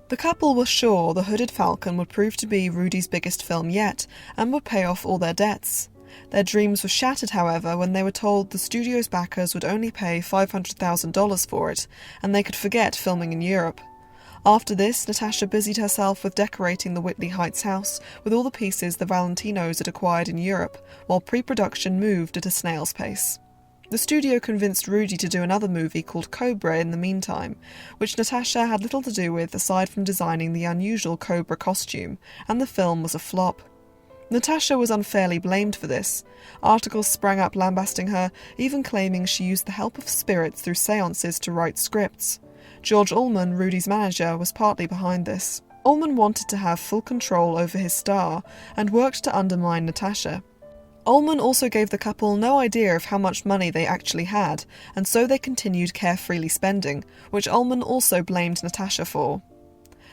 The couple were sure The Hooded Falcon would prove to be Rudy's biggest film yet, and would pay off all their debts. Their dreams were shattered, however, when they were told the studio's backers would only pay $500,000 for it, and they could forget filming in Europe. After this, Natasha busied herself with decorating the Whitley Heights house with all the pieces the Valentinos had acquired in Europe, while pre-production moved at a snail's pace. The studio convinced Rudy to do another movie called Cobra in the meantime, which Natasha had little to do with aside from designing the unusual Cobra costume, and the film was a flop. Natasha was unfairly blamed for this. Articles sprang up lambasting her, even claiming she used the help of spirits through seances to write scripts. George Ullman, Rudy's manager, was partly behind this. Ullman wanted to have full control over his star, and worked to undermine Natasha. Ullman also gave the couple no idea of how much money they actually had, and so they continued carefreely spending, which Ullman also blamed Natasha for.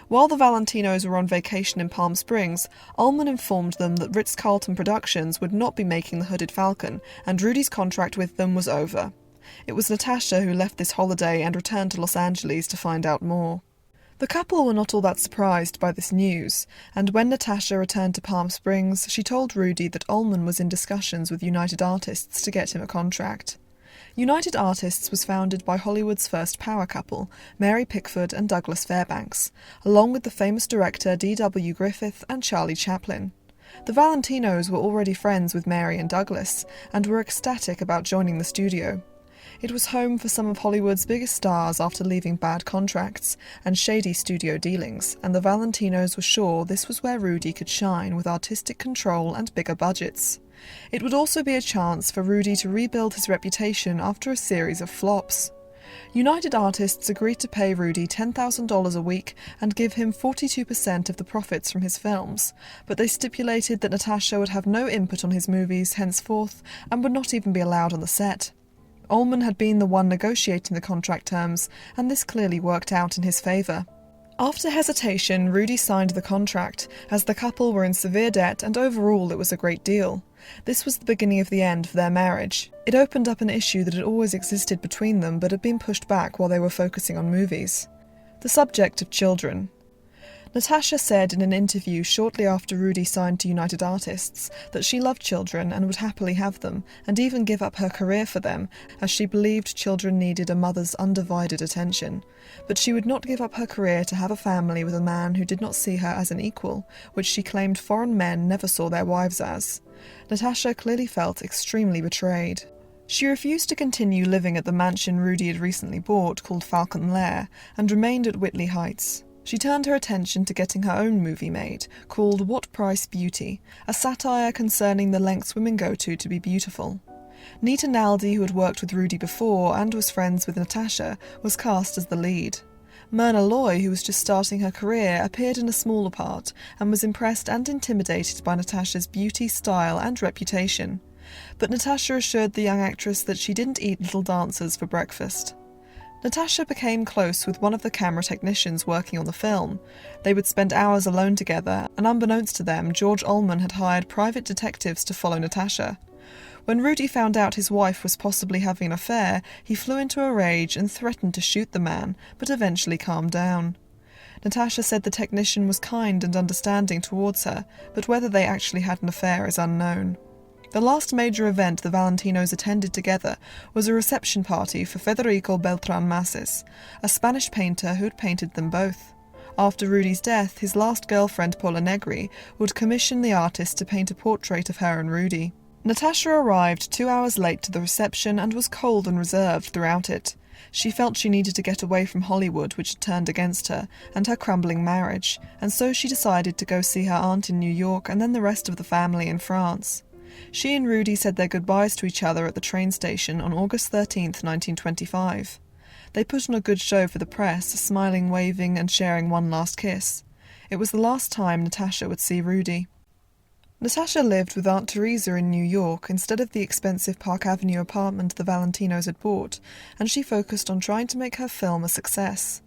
While the Valentinos were on vacation in Palm Springs, Ullman informed them that Ritz-Carlton Productions would not be making The Hooded Falcon, and Rudy's contract with them was over. It was Natasha who left this holiday and returned to Los Angeles to find out more. The couple were not all that surprised by this news, and when Natasha returned to Palm Springs, she told Rudy that Ullman was in discussions with United Artists to get him a contract. United Artists was founded by Hollywood's first power couple, Mary Pickford and Douglas Fairbanks, along with the famous director D.W. Griffith and Charlie Chaplin. The Valentinos were already friends with Mary and Douglas, and were ecstatic about joining the studio. It was home for some of Hollywood's biggest stars after leaving bad contracts and shady studio dealings, and the Valentinos were sure this was where Rudy could shine with artistic control and bigger budgets. It would also be a chance for Rudy to rebuild his reputation after a series of flops. United Artists agreed to pay Rudy $10,000 a week and give him 42% of the profits from his films, but they stipulated that Natasha would have no input on his movies henceforth and would not even be allowed on the set. Ullman had been the one negotiating the contract terms, and this clearly worked out in his favour. After hesitation, Rudy signed the contract, as the couple were in severe debt and overall it was a great deal. This was the beginning of the end for their marriage. It opened up an issue that had always existed between them but had been pushed back while they were focusing on movies. The subject of children. Natacha said in an interview shortly after Rudy signed to United Artists that she loved children and would happily have them, and even give up her career for them, as she believed children needed a mother's undivided attention. But she would not give up her career to have a family with a man who did not see her as an equal, which she claimed foreign men never saw their wives as. Natacha clearly felt extremely betrayed. She refused to continue living at the mansion Rudy had recently bought, called Falcon Lair, and remained at Whitley Heights. She turned her attention to getting her own movie made, called What Price Beauty, a satire concerning the lengths women go to be beautiful. Nita Naldi, who had worked with Rudy before and was friends with Natacha, was cast as the lead. Myrna Loy, who was just starting her career, appeared in a smaller part and was impressed and intimidated by Natacha's beauty, style and reputation. But Natacha assured the young actress that she didn't eat little dancers for breakfast. Natacha became close with one of the camera technicians working on the film. They would spend hours alone together, and unbeknownst to them, George Ullman had hired private detectives to follow Natacha. When Rudy found out his wife was possibly having an affair, he flew into a rage and threatened to shoot the man, but eventually calmed down. Natacha said the technician was kind and understanding towards her, but whether they actually had an affair is unknown. The last major event the Valentinos attended together was a reception party for Federico Beltrán Masses, a Spanish painter who had painted them both. After Rudy's death, his last girlfriend, Paula Negri, would commission the artist to paint a portrait of her and Rudy. Natacha arrived 2 hours late to the reception and was cold and reserved throughout it. She felt she needed to get away from Hollywood, which had turned against her, and her crumbling marriage, and so she decided to go see her aunt in New York and then the rest of the family in France. She and Rudy said their goodbyes to each other at the train station on August 13th, 1925. They put on a good show for the press, smiling, waving, and sharing one last kiss. It was the last time Natacha would see Rudy. Natacha lived with Aunt Teresa in New York instead of the expensive Park Avenue apartment the Valentinos had bought, and she focused on trying to make her film a success.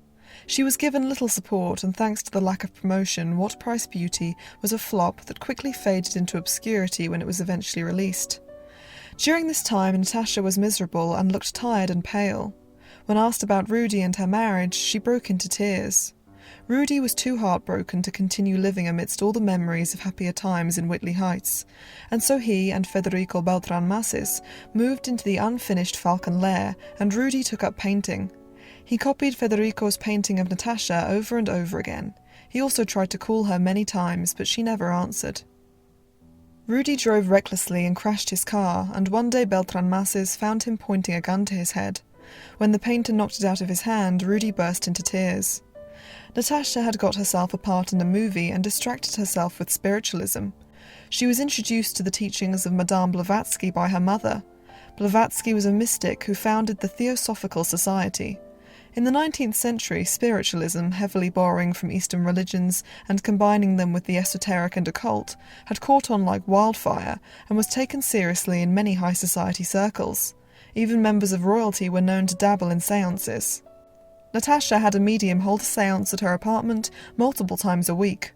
She was given little support, and thanks to the lack of promotion, What Price Beauty was a flop that quickly faded into obscurity when it was eventually released. During this time, Natacha was miserable and looked tired and pale. When asked about Rudy and her marriage, she broke into tears. Rudy was too heartbroken to continue living amidst all the memories of happier times in Whitley Heights, and so he and Federico Beltrán Masses moved into the unfinished Falcon Lair, and Rudy took up painting. He copied Federico's painting of Natacha over and over again. He also tried to call her many times, but she never answered. Rudy drove recklessly and crashed his car, and one day Beltrán Masses found him pointing a gun to his head. When the painter knocked it out of his hand, Rudy burst into tears. Natacha had got herself a part in a movie and distracted herself with spiritualism. She was introduced to the teachings of Madame Blavatsky by her mother. Blavatsky was a mystic who founded the Theosophical Society. In the 19th century, spiritualism, heavily borrowing from Eastern religions and combining them with the esoteric and occult, had caught on like wildfire and was taken seriously in many high society circles. Even members of royalty were known to dabble in seances. Natacha had a medium hold a seance at her apartment multiple times a week.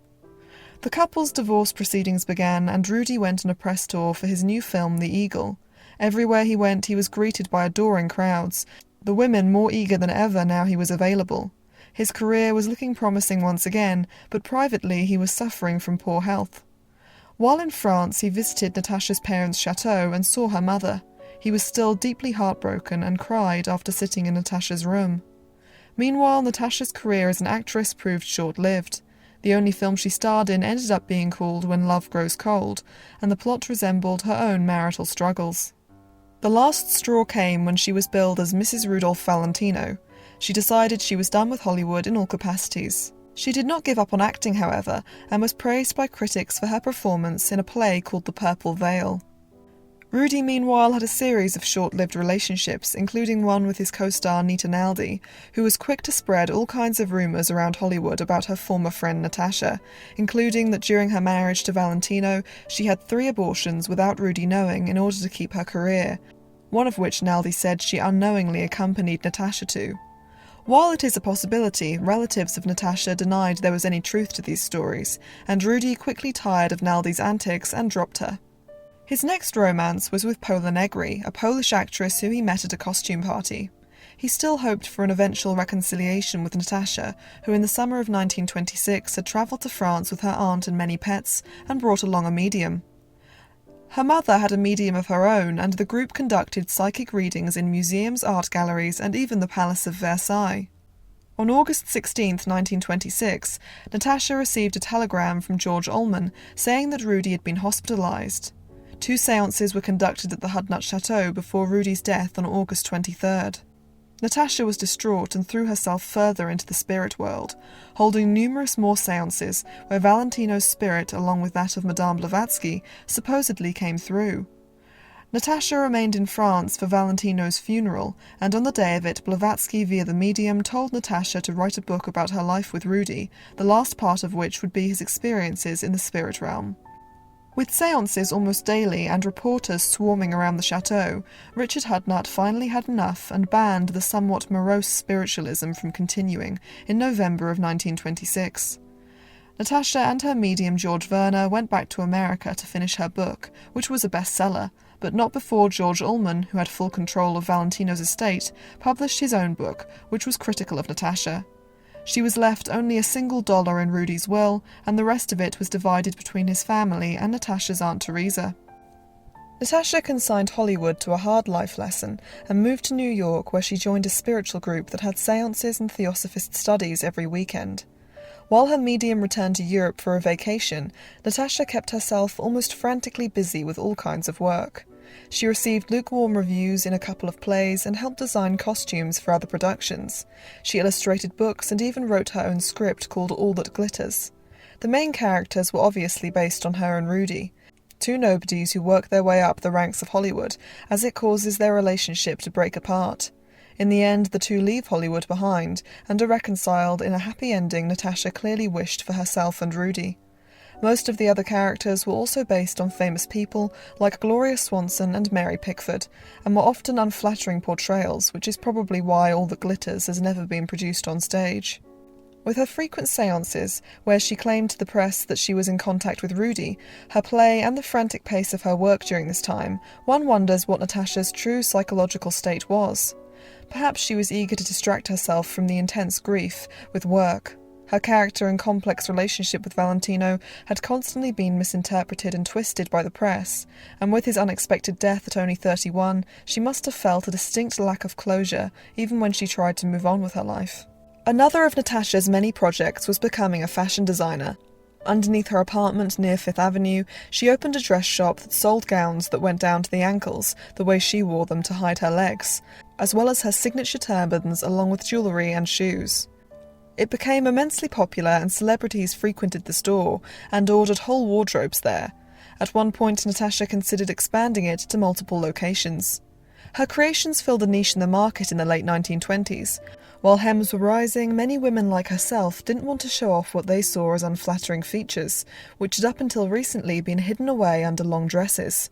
The couple's divorce proceedings began, and Rudy went on a press tour for his new film, The Eagle. Everywhere he went, he was greeted by adoring crowds, the women more eager than ever now he was available. His career was looking promising once again, but privately he was suffering from poor health. While in France, he visited Natacha's parents' chateau and saw her mother. He was still deeply heartbroken and cried after sitting in Natacha's room. Meanwhile, Natacha's career as an actress proved short-lived. The only film she starred in ended up being called When Love Grows Cold, and the plot resembled her own marital struggles. The last straw came when she was billed as Mrs. Rudolph Valentino. She decided she was done with Hollywood in all capacities. She did not give up on acting, however, and was praised by critics for her performance in a play called The Purple Veil. Rudy, meanwhile, had a series of short-lived relationships, including one with his co-star Nita Naldi, who was quick to spread all kinds of rumours around Hollywood about her former friend Natacha, including that during her marriage to Valentino, she had 3 abortions without Rudy knowing in order to keep her career, one of which Naldi said she unknowingly accompanied Natacha to. While it is a possibility, relatives of Natacha denied there was any truth to these stories, and Rudy quickly tired of Naldi's antics and dropped her. His next romance was with Pola Negri, a Polish actress who he met at a costume party. He still hoped for an eventual reconciliation with Natasha, who in the summer of 1926 had travelled to France with her aunt and many pets and brought along a medium. Her mother had a medium of her own, and the group conducted psychic readings in museums, art galleries, and even the Palace of Versailles. On August 16, 1926, Natasha received a telegram from George Ullman saying that Rudy had been hospitalised. 2 séances were conducted at the Hudnut Chateau before Rudy's death on August 23rd. Natasha was distraught and threw herself further into the spirit world, holding numerous more séances where Valentino's spirit, along with that of Madame Blavatsky, supposedly came through. Natasha remained in France for Valentino's funeral, and on the day of it, Blavatsky via the medium told Natasha to write a book about her life with Rudy, the last part of which would be his experiences in the spirit realm. With séances almost daily and reporters swarming around the chateau, Richard Hudnut finally had enough and banned the somewhat morose spiritualism from continuing in November of 1926. Natasha and her medium George Werner went back to America to finish her book, which was a bestseller, but not before George Ullman, who had full control of Valentino's estate, published his own book, which was critical of Natasha. She was left only $1 in Rudy's will, and the rest of it was divided between his family and Natasha's Aunt Teresa. Natasha consigned Hollywood to a hard life lesson and moved to New York, where she joined a spiritual group that had séances and theosophist studies every weekend. While her medium returned to Europe for a vacation, Natasha kept herself almost frantically busy with all kinds of work. She received lukewarm reviews in a couple of plays and helped design costumes for other productions. She illustrated books and even wrote her own script called All That Glitters. The main characters were obviously based on her and Rudy, 2 nobodies who work their way up the ranks of Hollywood, as it causes their relationship to break apart. In the end, the 2 leave Hollywood behind and are reconciled in a happy ending Natasha clearly wished for herself and Rudy. Most of the other characters were also based on famous people like Gloria Swanson and Mary Pickford, and were often unflattering portrayals, which is probably why All That Glitters has never been produced on stage. With her frequent séances, where she claimed to the press that she was in contact with Rudy, her play and the frantic pace of her work during this time, one wonders what Natasha's true psychological state was. Perhaps she was eager to distract herself from the intense grief with work. Her character and complex relationship with Valentino had constantly been misinterpreted and twisted by the press, and with his unexpected death at only 31, she must have felt a distinct lack of closure, even when she tried to move on with her life. Another of Natasha's many projects was becoming a fashion designer. Underneath her apartment near Fifth Avenue, she opened a dress shop that sold gowns that went down to the ankles, the way she wore them to hide her legs, as well as her signature turbans along with jewellery and shoes. It became immensely popular, and celebrities frequented the store and ordered whole wardrobes there. At one point, Natasha considered expanding it to multiple locations. Her creations filled a niche in the market in the late 1920s. While hems were rising, many women like herself didn't want to show off what they saw as unflattering features, which had up until recently been hidden away under long dresses.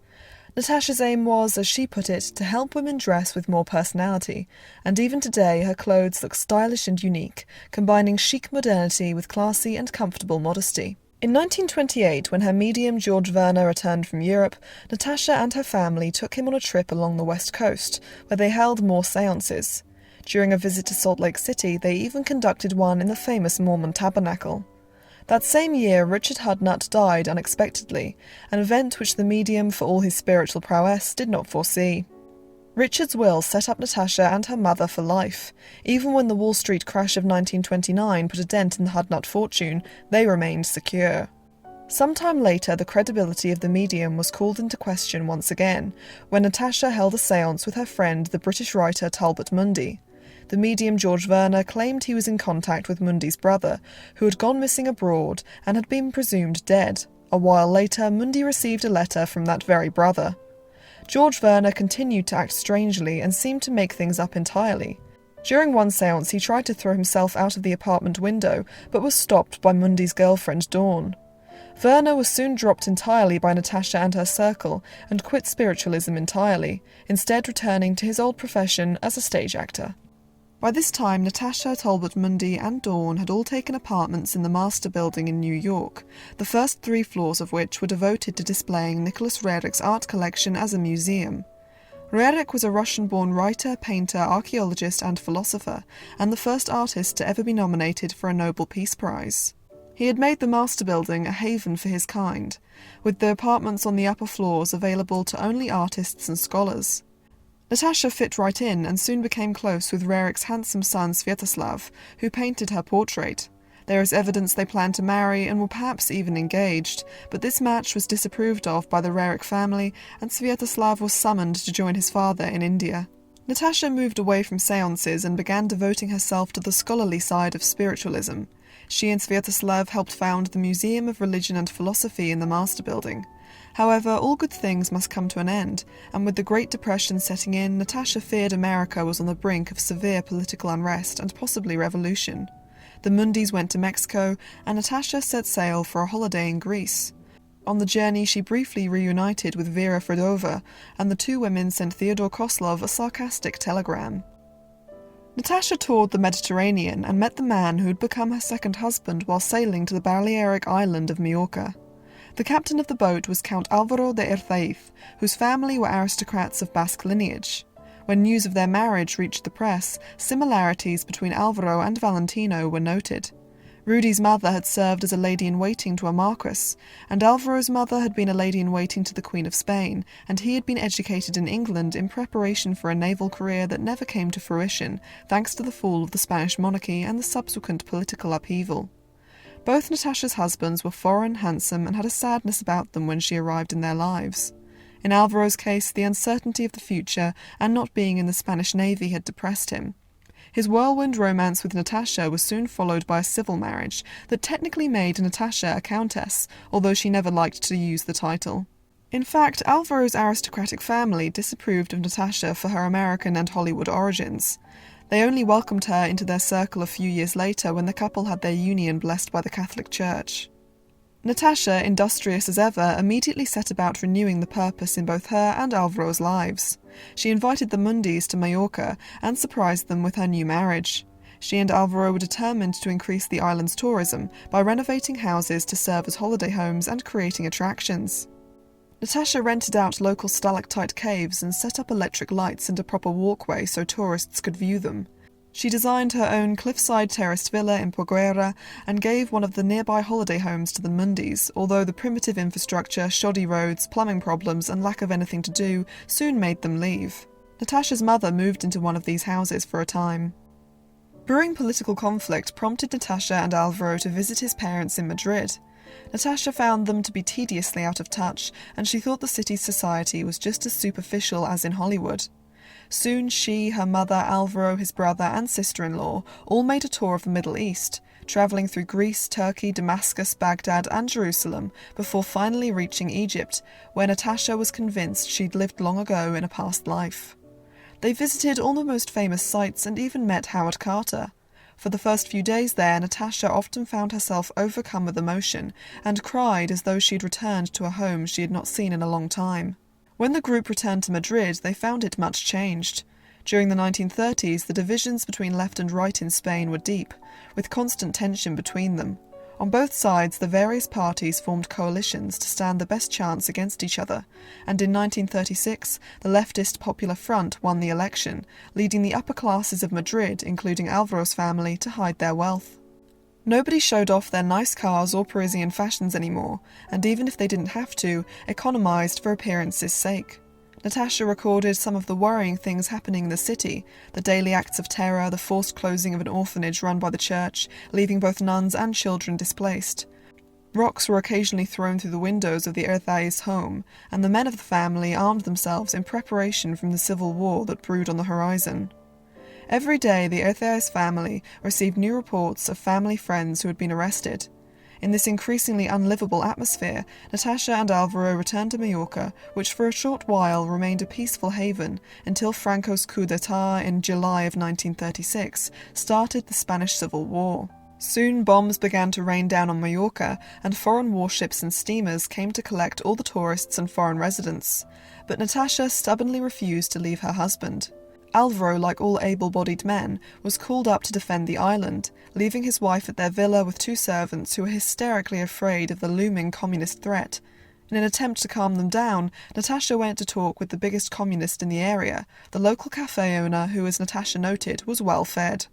Natasha's aim was, as she put it, to help women dress with more personality, and even today her clothes look stylish and unique, combining chic modernity with classy and comfortable modesty. In 1928, when her medium George Werner returned from Europe, Natasha and her family took him on a trip along the west coast, where they held more séances. During a visit to Salt Lake City, they even conducted one in the famous Mormon Tabernacle. That same year, Richard Hudnut died unexpectedly, an event which the medium, for all his spiritual prowess, did not foresee. Richard's will set up Natasha and her mother for life. Even when the Wall Street crash of 1929 put a dent in the Hudnut fortune, they remained secure. Sometime later, the credibility of the medium was called into question once again, when Natasha held a séance with her friend, the British writer Talbot Mundy. The medium George Werner claimed he was in contact with Mundy's brother, who had gone missing abroad and had been presumed dead. A while later, Mundy received a letter from that very brother. George Werner continued to act strangely and seemed to make things up entirely. During one séance, he tried to throw himself out of the apartment window, but was stopped by Mundy's girlfriend Dawn. Werner was soon dropped entirely by Natasha and her circle, and quit spiritualism entirely, instead returning to his old profession as a stage actor. By this time, Natasha, Talbot Mundy and Dawn had all taken apartments in the Master Building in New York, the first 3 floors of which were devoted to displaying Nicholas Rerich's art collection as a museum. Rerich was a Russian-born writer, painter, archaeologist and philosopher, and the first artist to ever be nominated for a Nobel Peace Prize. He had made the Master Building a haven for his kind, with the apartments on the upper floors available to only artists and scholars. Natasha fit right in and soon became close with Rerich's handsome son Sviatoslav, who painted her portrait. There is evidence they planned to marry and were perhaps even engaged, but this match was disapproved of by the Rerich family and Sviatoslav was summoned to join his father in India. Natasha moved away from seances and began devoting herself to the scholarly side of spiritualism. She and Sviatoslav helped found the Museum of Religion and Philosophy in the Master Building. However, all good things must come to an end, and with the Great Depression setting in, Natasha feared America was on the brink of severe political unrest and possibly revolution. The Mundys went to Mexico, and Natasha set sail for a holiday in Greece. On the journey, she briefly reunited with Vera Fredova, and the 2 women sent Theodore Koslov a sarcastic telegram. Natasha toured the Mediterranean and met the man who had become her second husband while sailing to the Balearic island of Majorca. The captain of the boat was Count Alvaro de Erthaith, whose family were aristocrats of Basque lineage. When news of their marriage reached the press, similarities between Alvaro and Valentino were noted. Rudy's mother had served as a lady-in-waiting to a marquess, and Alvaro's mother had been a lady-in-waiting to the Queen of Spain, and he had been educated in England in preparation for a naval career that never came to fruition, thanks to the fall of the Spanish monarchy and the subsequent political upheaval. Both Natasha's husbands were foreign, handsome, and had a sadness about them when she arrived in their lives. In Alvaro's case, the uncertainty of the future and not being in the Spanish Navy had depressed him. His whirlwind romance with Natasha was soon followed by a civil marriage that technically made Natasha a countess, although she never liked to use the title. In fact, Alvaro's aristocratic family disapproved of Natasha for her American and Hollywood origins. They only welcomed her into their circle a few years later when the couple had their union blessed by the Catholic Church. Natasha, industrious as ever, immediately set about renewing the purpose in both her and Alvaro's lives. She invited the Mundys to Majorca and surprised them with her new marriage. She and Alvaro were determined to increase the island's tourism by renovating houses to serve as holiday homes and creating attractions. Natasha rented out local stalactite caves and set up electric lights and a proper walkway so tourists could view them. She designed her own cliffside terraced villa in Porguera and gave one of the nearby holiday homes to the Mundys, although the primitive infrastructure, shoddy roads, plumbing problems and lack of anything to do soon made them leave. Natasha's mother moved into one of these houses for a time. Brewing political conflict prompted Natasha and Alvaro to visit his parents in Madrid. Natasha found them to be tediously out of touch, and she thought the city's society was just as superficial as in Hollywood. Soon she, her mother, Alvaro, his brother and sister-in-law all made a tour of the Middle East, travelling through Greece, Turkey, Damascus, Baghdad and Jerusalem before finally reaching Egypt, where Natasha was convinced she'd lived long ago in a past life. They visited all the most famous sites and even met Howard Carter. For the first few days there, Natasha often found herself overcome with emotion and cried as though she'd returned to a home she had not seen in a long time. When the group returned to Madrid, they found it much changed. During the 1930s, the divisions between left and right in Spain were deep, with constant tension between them. On both sides, the various parties formed coalitions to stand the best chance against each other, and in 1936, the leftist Popular Front won the election, leading the upper classes of Madrid, including Alvaro's family, to hide their wealth. Nobody showed off their nice cars or Parisian fashions anymore, and even if they didn't have to, economized for appearance's sake. Natasha recorded some of the worrying things happening in the city, the daily acts of terror, the forced closing of an orphanage run by the church, leaving both nuns and children displaced. Rocks were occasionally thrown through the windows of the Erthais home, and the men of the family armed themselves in preparation from the civil war that brewed on the horizon. Every day, the Erthais family received new reports of family friends who had been arrested. In this increasingly unlivable atmosphere, Natasha and Alvaro returned to Majorca, which for a short while remained a peaceful haven until Franco's coup d'etat in July of 1936 started the Spanish Civil War. Soon bombs began to rain down on Majorca, and foreign warships and steamers came to collect all the tourists and foreign residents. But Natasha stubbornly refused to leave her husband. Alvaro, like all able-bodied men, was called up to defend the island, leaving his wife at their villa with 2 servants who were hysterically afraid of the looming communist threat. In an attempt to calm them down, Natacha went to talk with the biggest communist in the area, the local cafe owner who, as Natacha noted, was well fed.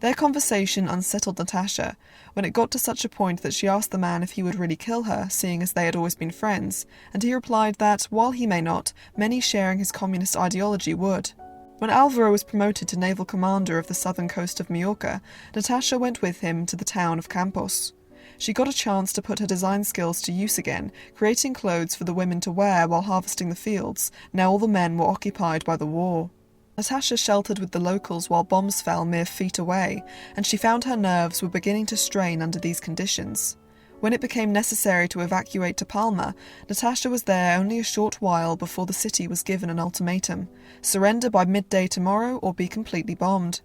Their conversation unsettled Natacha, when it got to such a point that she asked the man if he would really kill her, seeing as they had always been friends, and he replied that, while he may not, many sharing his communist ideology would. When Alvaro was promoted to Naval Commander of the southern coast of Majorca, Natacha went with him to the town of Campos. She got a chance to put her design skills to use again, creating clothes for the women to wear while harvesting the fields, now all the men were occupied by the war. Natacha sheltered with the locals while bombs fell mere feet away, and she found her nerves were beginning to strain under these conditions. When it became necessary to evacuate to Palma, Natacha was there only a short while before the city was given an ultimatum: surrender by midday tomorrow or be completely bombed.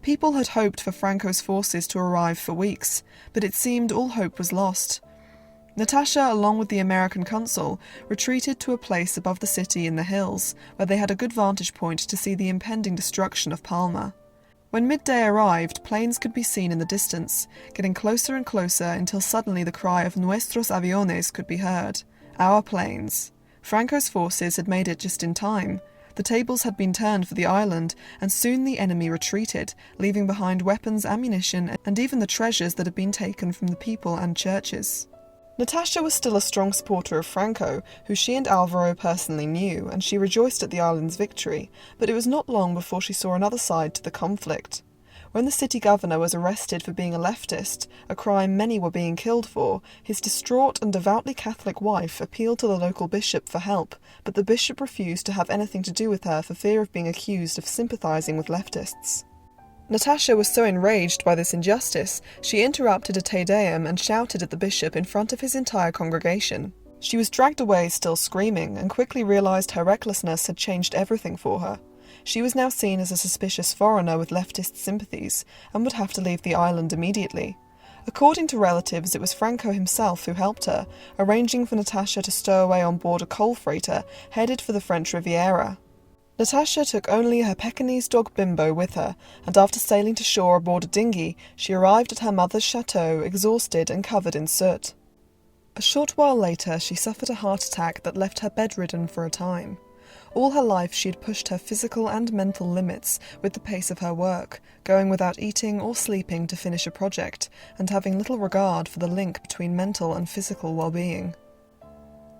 People had hoped for Franco's forces to arrive for weeks, but it seemed all hope was lost. Natacha, along with the American consul, retreated to a place above the city in the hills, where they had a good vantage point to see the impending destruction of Palma. When midday arrived, planes could be seen in the distance, getting closer and closer until suddenly the cry of "Nuestros aviones" could be heard. Our planes. Franco's forces had made it just in time. The tables had been turned for the island, and soon the enemy retreated, leaving behind weapons, ammunition, and even the treasures that had been taken from the people and churches. Natacha was still a strong supporter of Franco, who she and Alvaro personally knew, and she rejoiced at the island's victory, but it was not long before she saw another side to the conflict. When the city governor was arrested for being a leftist, a crime many were being killed for, his distraught and devoutly Catholic wife appealed to the local bishop for help, but the bishop refused to have anything to do with her for fear of being accused of sympathising with leftists. Natacha was so enraged by this injustice, she interrupted a Te Deum and shouted at the bishop in front of his entire congregation. She was dragged away still screaming, and quickly realised her recklessness had changed everything for her. She was now seen as a suspicious foreigner with leftist sympathies, and would have to leave the island immediately. According to relatives, it was Franco himself who helped her, arranging for Natacha to stow away on board a coal freighter headed for the French Riviera. Natacha took only her Pekingese dog Bimbo with her, and after sailing to shore aboard a dinghy, she arrived at her mother's chateau exhausted and covered in soot. A short while later, she suffered a heart attack that left her bedridden for a time. All her life she had pushed her physical and mental limits with the pace of her work, going without eating or sleeping to finish a project, and having little regard for the link between mental and physical well-being.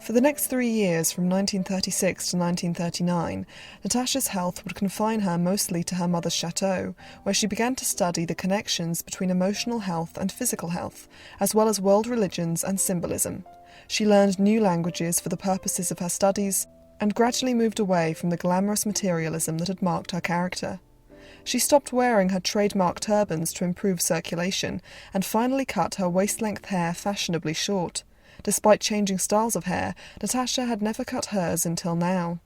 For the next 3 years, from 1936 to 1939, Natacha's health would confine her mostly to her mother's chateau, where she began to study the connections between emotional health and physical health, as well as world religions and symbolism. She learned new languages for the purposes of her studies, and gradually moved away from the glamorous materialism that had marked her character. She stopped wearing her trademark turbans to improve circulation, and finally cut her waist-length hair fashionably short. Despite changing styles of hair, Natacha had never cut hers until now.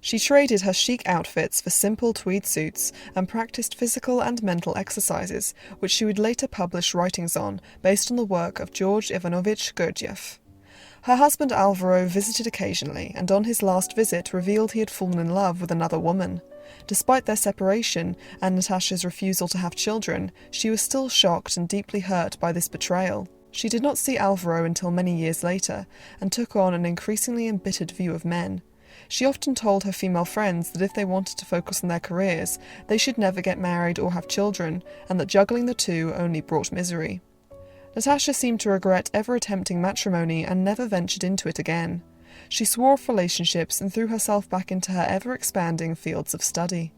She traded her chic outfits for simple tweed suits and practiced physical and mental exercises, which she would later publish writings on, based on the work of George Ivanovich Gurdjieff. Her husband Alvaro visited occasionally, and on his last visit revealed he had fallen in love with another woman. Despite their separation and Natacha's refusal to have children, she was still shocked and deeply hurt by this betrayal. She did not see Alvaro until many years later, and took on an increasingly embittered view of men. She often told her female friends that if they wanted to focus on their careers, they should never get married or have children, and that juggling the two only brought misery. Natacha seemed to regret ever attempting matrimony and never ventured into it again. She swore off relationships and threw herself back into her ever-expanding fields of study.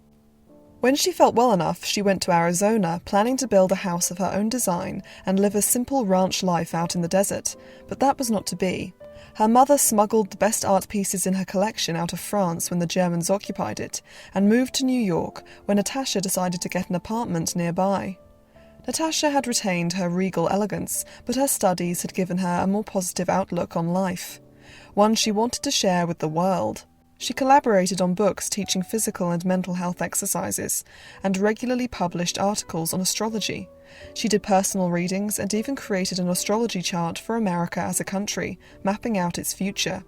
When she felt well enough, she went to Arizona, planning to build a house of her own design and live a simple ranch life out in the desert, but that was not to be. Her mother smuggled the best art pieces in her collection out of France when the Germans occupied it, and moved to New York, where Natacha decided to get an apartment nearby. Natacha had retained her regal elegance, but her studies had given her a more positive outlook on life, one she wanted to share with the world. She collaborated on books teaching physical and mental health exercises, and regularly published articles on astrology. She did personal readings and even created an astrology chart for America as a country, mapping out its future.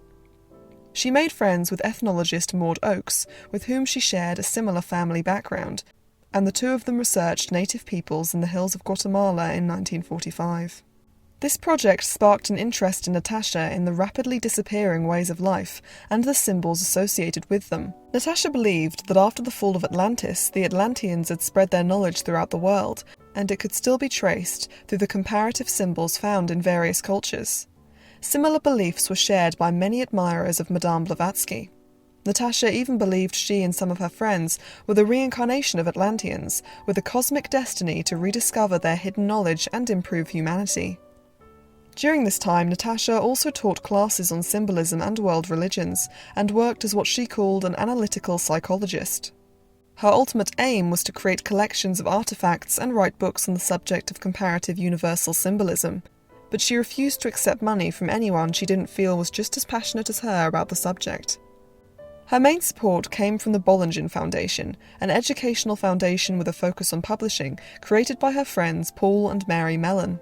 She made friends with ethnologist Maud Oakes, with whom she shared a similar family background, and the two of them researched native peoples in the hills of Guatemala in 1945. This project sparked an interest in Natasha in the rapidly disappearing ways of life and the symbols associated with them. Natasha believed that after the fall of Atlantis, the Atlanteans had spread their knowledge throughout the world, and it could still be traced through the comparative symbols found in various cultures. Similar beliefs were shared by many admirers of Madame Blavatsky. Natasha even believed she and some of her friends were the reincarnation of Atlanteans, with a cosmic destiny to rediscover their hidden knowledge and improve humanity. During this time, Natasha also taught classes on symbolism and world religions, and worked as what she called an analytical psychologist. Her ultimate aim was to create collections of artifacts and write books on the subject of comparative universal symbolism, but she refused to accept money from anyone she didn't feel was just as passionate as her about the subject. Her main support came from the Bollingen Foundation, an educational foundation with a focus on publishing, created by her friends Paul and Mary Mellon.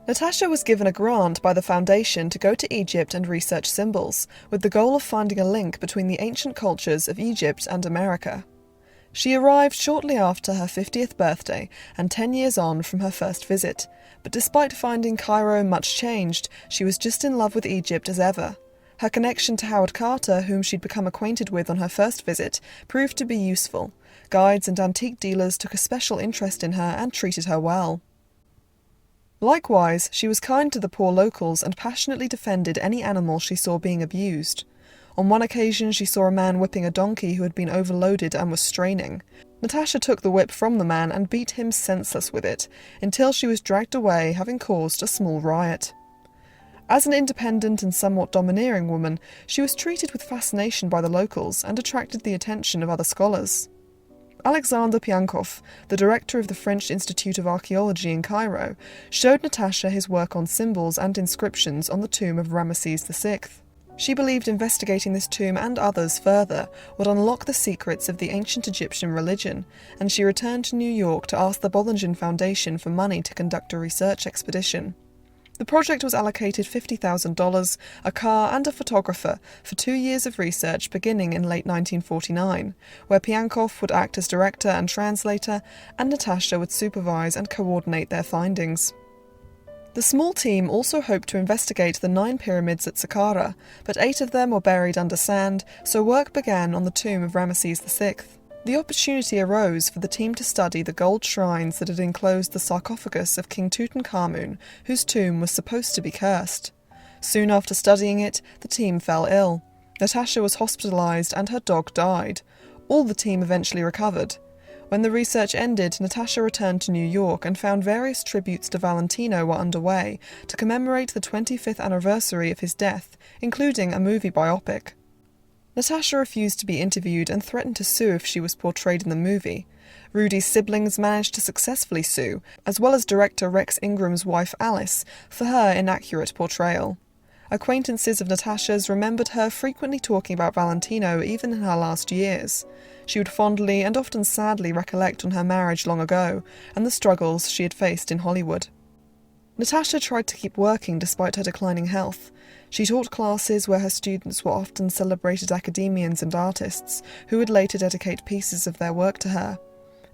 Natasha was given a grant by the foundation to go to Egypt and research symbols, with the goal of finding a link between the ancient cultures of Egypt and America. She arrived shortly after her 50th birthday and 10 years on from her first visit, but despite finding Cairo much changed, she was just in love with Egypt as ever. Her connection to Howard Carter, whom she'd become acquainted with on her first visit, proved to be useful. Guides and antique dealers took a special interest in her and treated her well. Likewise, she was kind to the poor locals and passionately defended any animal she saw being abused. On one occasion, she saw a man whipping a donkey who had been overloaded and was straining. Natasha took the whip from the man and beat him senseless with it, until she was dragged away, having caused a small riot. As an independent and somewhat domineering woman, she was treated with fascination by the locals and attracted the attention of other scholars. Alexander Piankov, the director of the French Institute of Archaeology in Cairo, showed Natasha his work on symbols and inscriptions on the tomb of Ramesses VI. She believed investigating this tomb and others further would unlock the secrets of the ancient Egyptian religion, and she returned to New York to ask the Bollingen Foundation for money to conduct a research expedition. The project was allocated $50,000, a car and a photographer for 2 years of research beginning in late 1949, where Piankov would act as director and translator, and Natasha would supervise and coordinate their findings. The small team also hoped to investigate the 9 pyramids at Saqqara, but 8 of them were buried under sand, so work began on the tomb of Ramesses VI. The opportunity arose for the team to study the gold shrines that had enclosed the sarcophagus of King Tutankhamun, whose tomb was supposed to be cursed. Soon after studying it, the team fell ill. Natasha was hospitalized and her dog died. All the team eventually recovered. When the research ended, Natasha returned to New York and found various tributes to Valentino were underway to commemorate the 25th anniversary of his death, including a movie biopic. Natasha refused to be interviewed and threatened to sue if she was portrayed in the movie. Rudy's siblings managed to successfully sue, as well as director Rex Ingram's wife Alice, for her inaccurate portrayal. Acquaintances of Natasha's remembered her frequently talking about Valentino even in her last years. She would fondly and often sadly recollect on her marriage long ago, and the struggles she had faced in Hollywood. Natasha tried to keep working despite her declining health. She taught classes where her students were often celebrated academians and artists, who would later dedicate pieces of their work to her.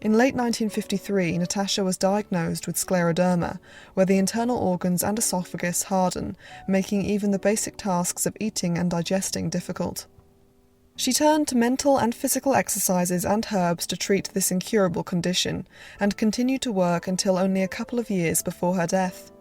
In late 1953, Natasha was diagnosed with scleroderma, where the internal organs and esophagus harden, making even the basic tasks of eating and digesting difficult. She turned to mental and physical exercises and herbs to treat this incurable condition, and continued to work until only a couple of years before her death.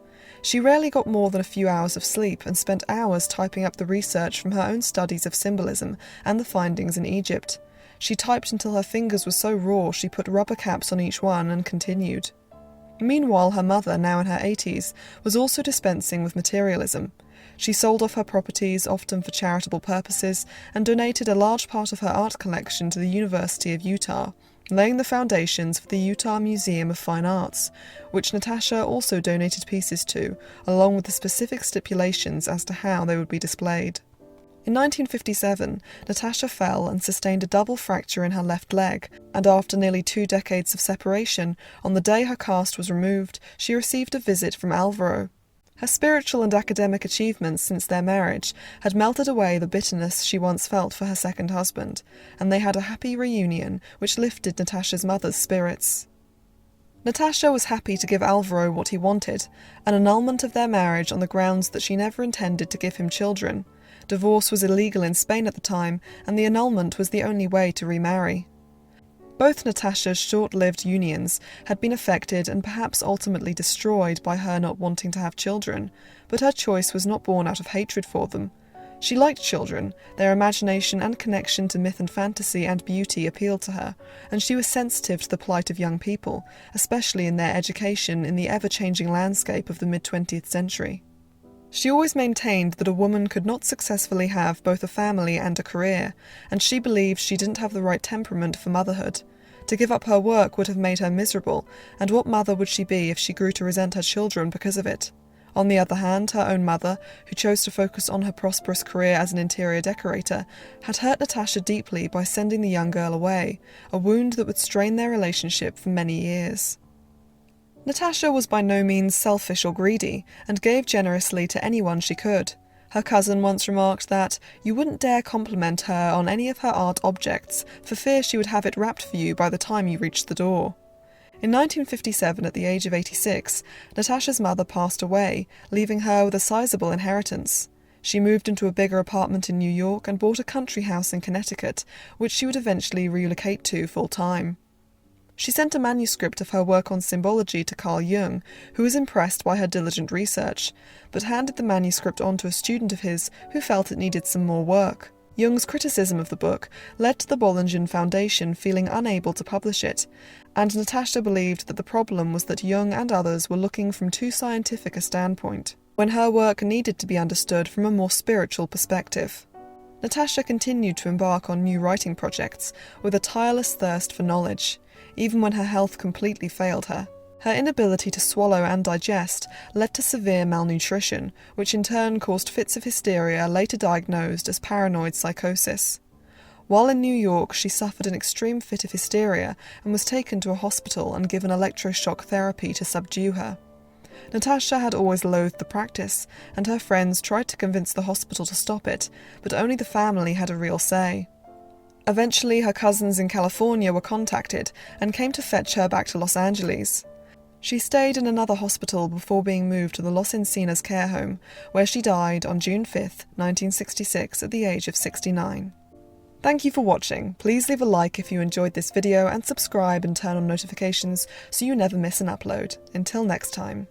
She rarely got more than a few hours of sleep and spent hours typing up the research from her own studies of symbolism and the findings in Egypt. She typed until her fingers were so raw she put rubber caps on each one and continued. Meanwhile, her mother, now in her 80s, was also dispensing with materialism. She sold off her properties, often for charitable purposes, and donated a large part of her art collection to the University of Utah, laying the foundations for the Utah Museum of Fine Arts, which Natasha also donated pieces to, along with the specific stipulations as to how they would be displayed. In 1957, Natasha fell and sustained a double fracture in her left leg, and after nearly 2 decades of separation, on the day her cast was removed, she received a visit from Alvaro. Her spiritual and academic achievements since their marriage had melted away the bitterness she once felt for her second husband, and they had a happy reunion which lifted Natasha's mother's spirits. Natasha was happy to give Alvaro what he wanted, an annulment of their marriage on the grounds that she never intended to give him children. Divorce was illegal in Spain at the time, and the annulment was the only way to remarry. Both Natasha's short-lived unions had been affected and perhaps ultimately destroyed by her not wanting to have children, but her choice was not born out of hatred for them. She liked children, their imagination and connection to myth and fantasy and beauty appealed to her, and she was sensitive to the plight of young people, especially in their education in the ever-changing landscape of the mid-20th century. She always maintained that a woman could not successfully have both a family and a career, and she believed she didn't have the right temperament for motherhood. To give up her work would have made her miserable, and what mother would she be if she grew to resent her children because of it? On the other hand, her own mother, who chose to focus on her prosperous career as an interior decorator, had hurt Natasha deeply by sending the young girl away, a wound that would strain their relationship for many years. Natasha was by no means selfish or greedy, and gave generously to anyone she could. Her cousin once remarked that you wouldn't dare compliment her on any of her art objects, for fear she would have it wrapped for you by the time you reached the door. In 1957, at the age of 86, Natasha's mother passed away, leaving her with a sizable inheritance. She moved into a bigger apartment in New York and bought a country house in Connecticut, which she would eventually relocate to full-time. She sent a manuscript of her work on symbology to Carl Jung, who was impressed by her diligent research, but handed the manuscript on to a student of his who felt it needed some more work. Jung's criticism of the book led to the Bollingen Foundation feeling unable to publish it, and Natasha believed that the problem was that Jung and others were looking from too scientific a standpoint, when her work needed to be understood from a more spiritual perspective. Natasha continued to embark on new writing projects with a tireless thirst for knowledge, even when her health completely failed her. Her inability to swallow and digest led to severe malnutrition, which in turn caused fits of hysteria later diagnosed as paranoid psychosis. While in New York, she suffered an extreme fit of hysteria and was taken to a hospital and given electroshock therapy to subdue her. Natasha had always loathed the practice, and her friends tried to convince the hospital to stop it, but only the family had a real say. Eventually, her cousins in California were contacted and came to fetch her back to Los Angeles. She stayed in another hospital before being moved to the Los Encinas care home, where she died on June 5, 1966, at the age of 69. Thank you for watching. Please leave a like if you enjoyed this video and subscribe and turn on notifications so you never miss an upload. Until next time.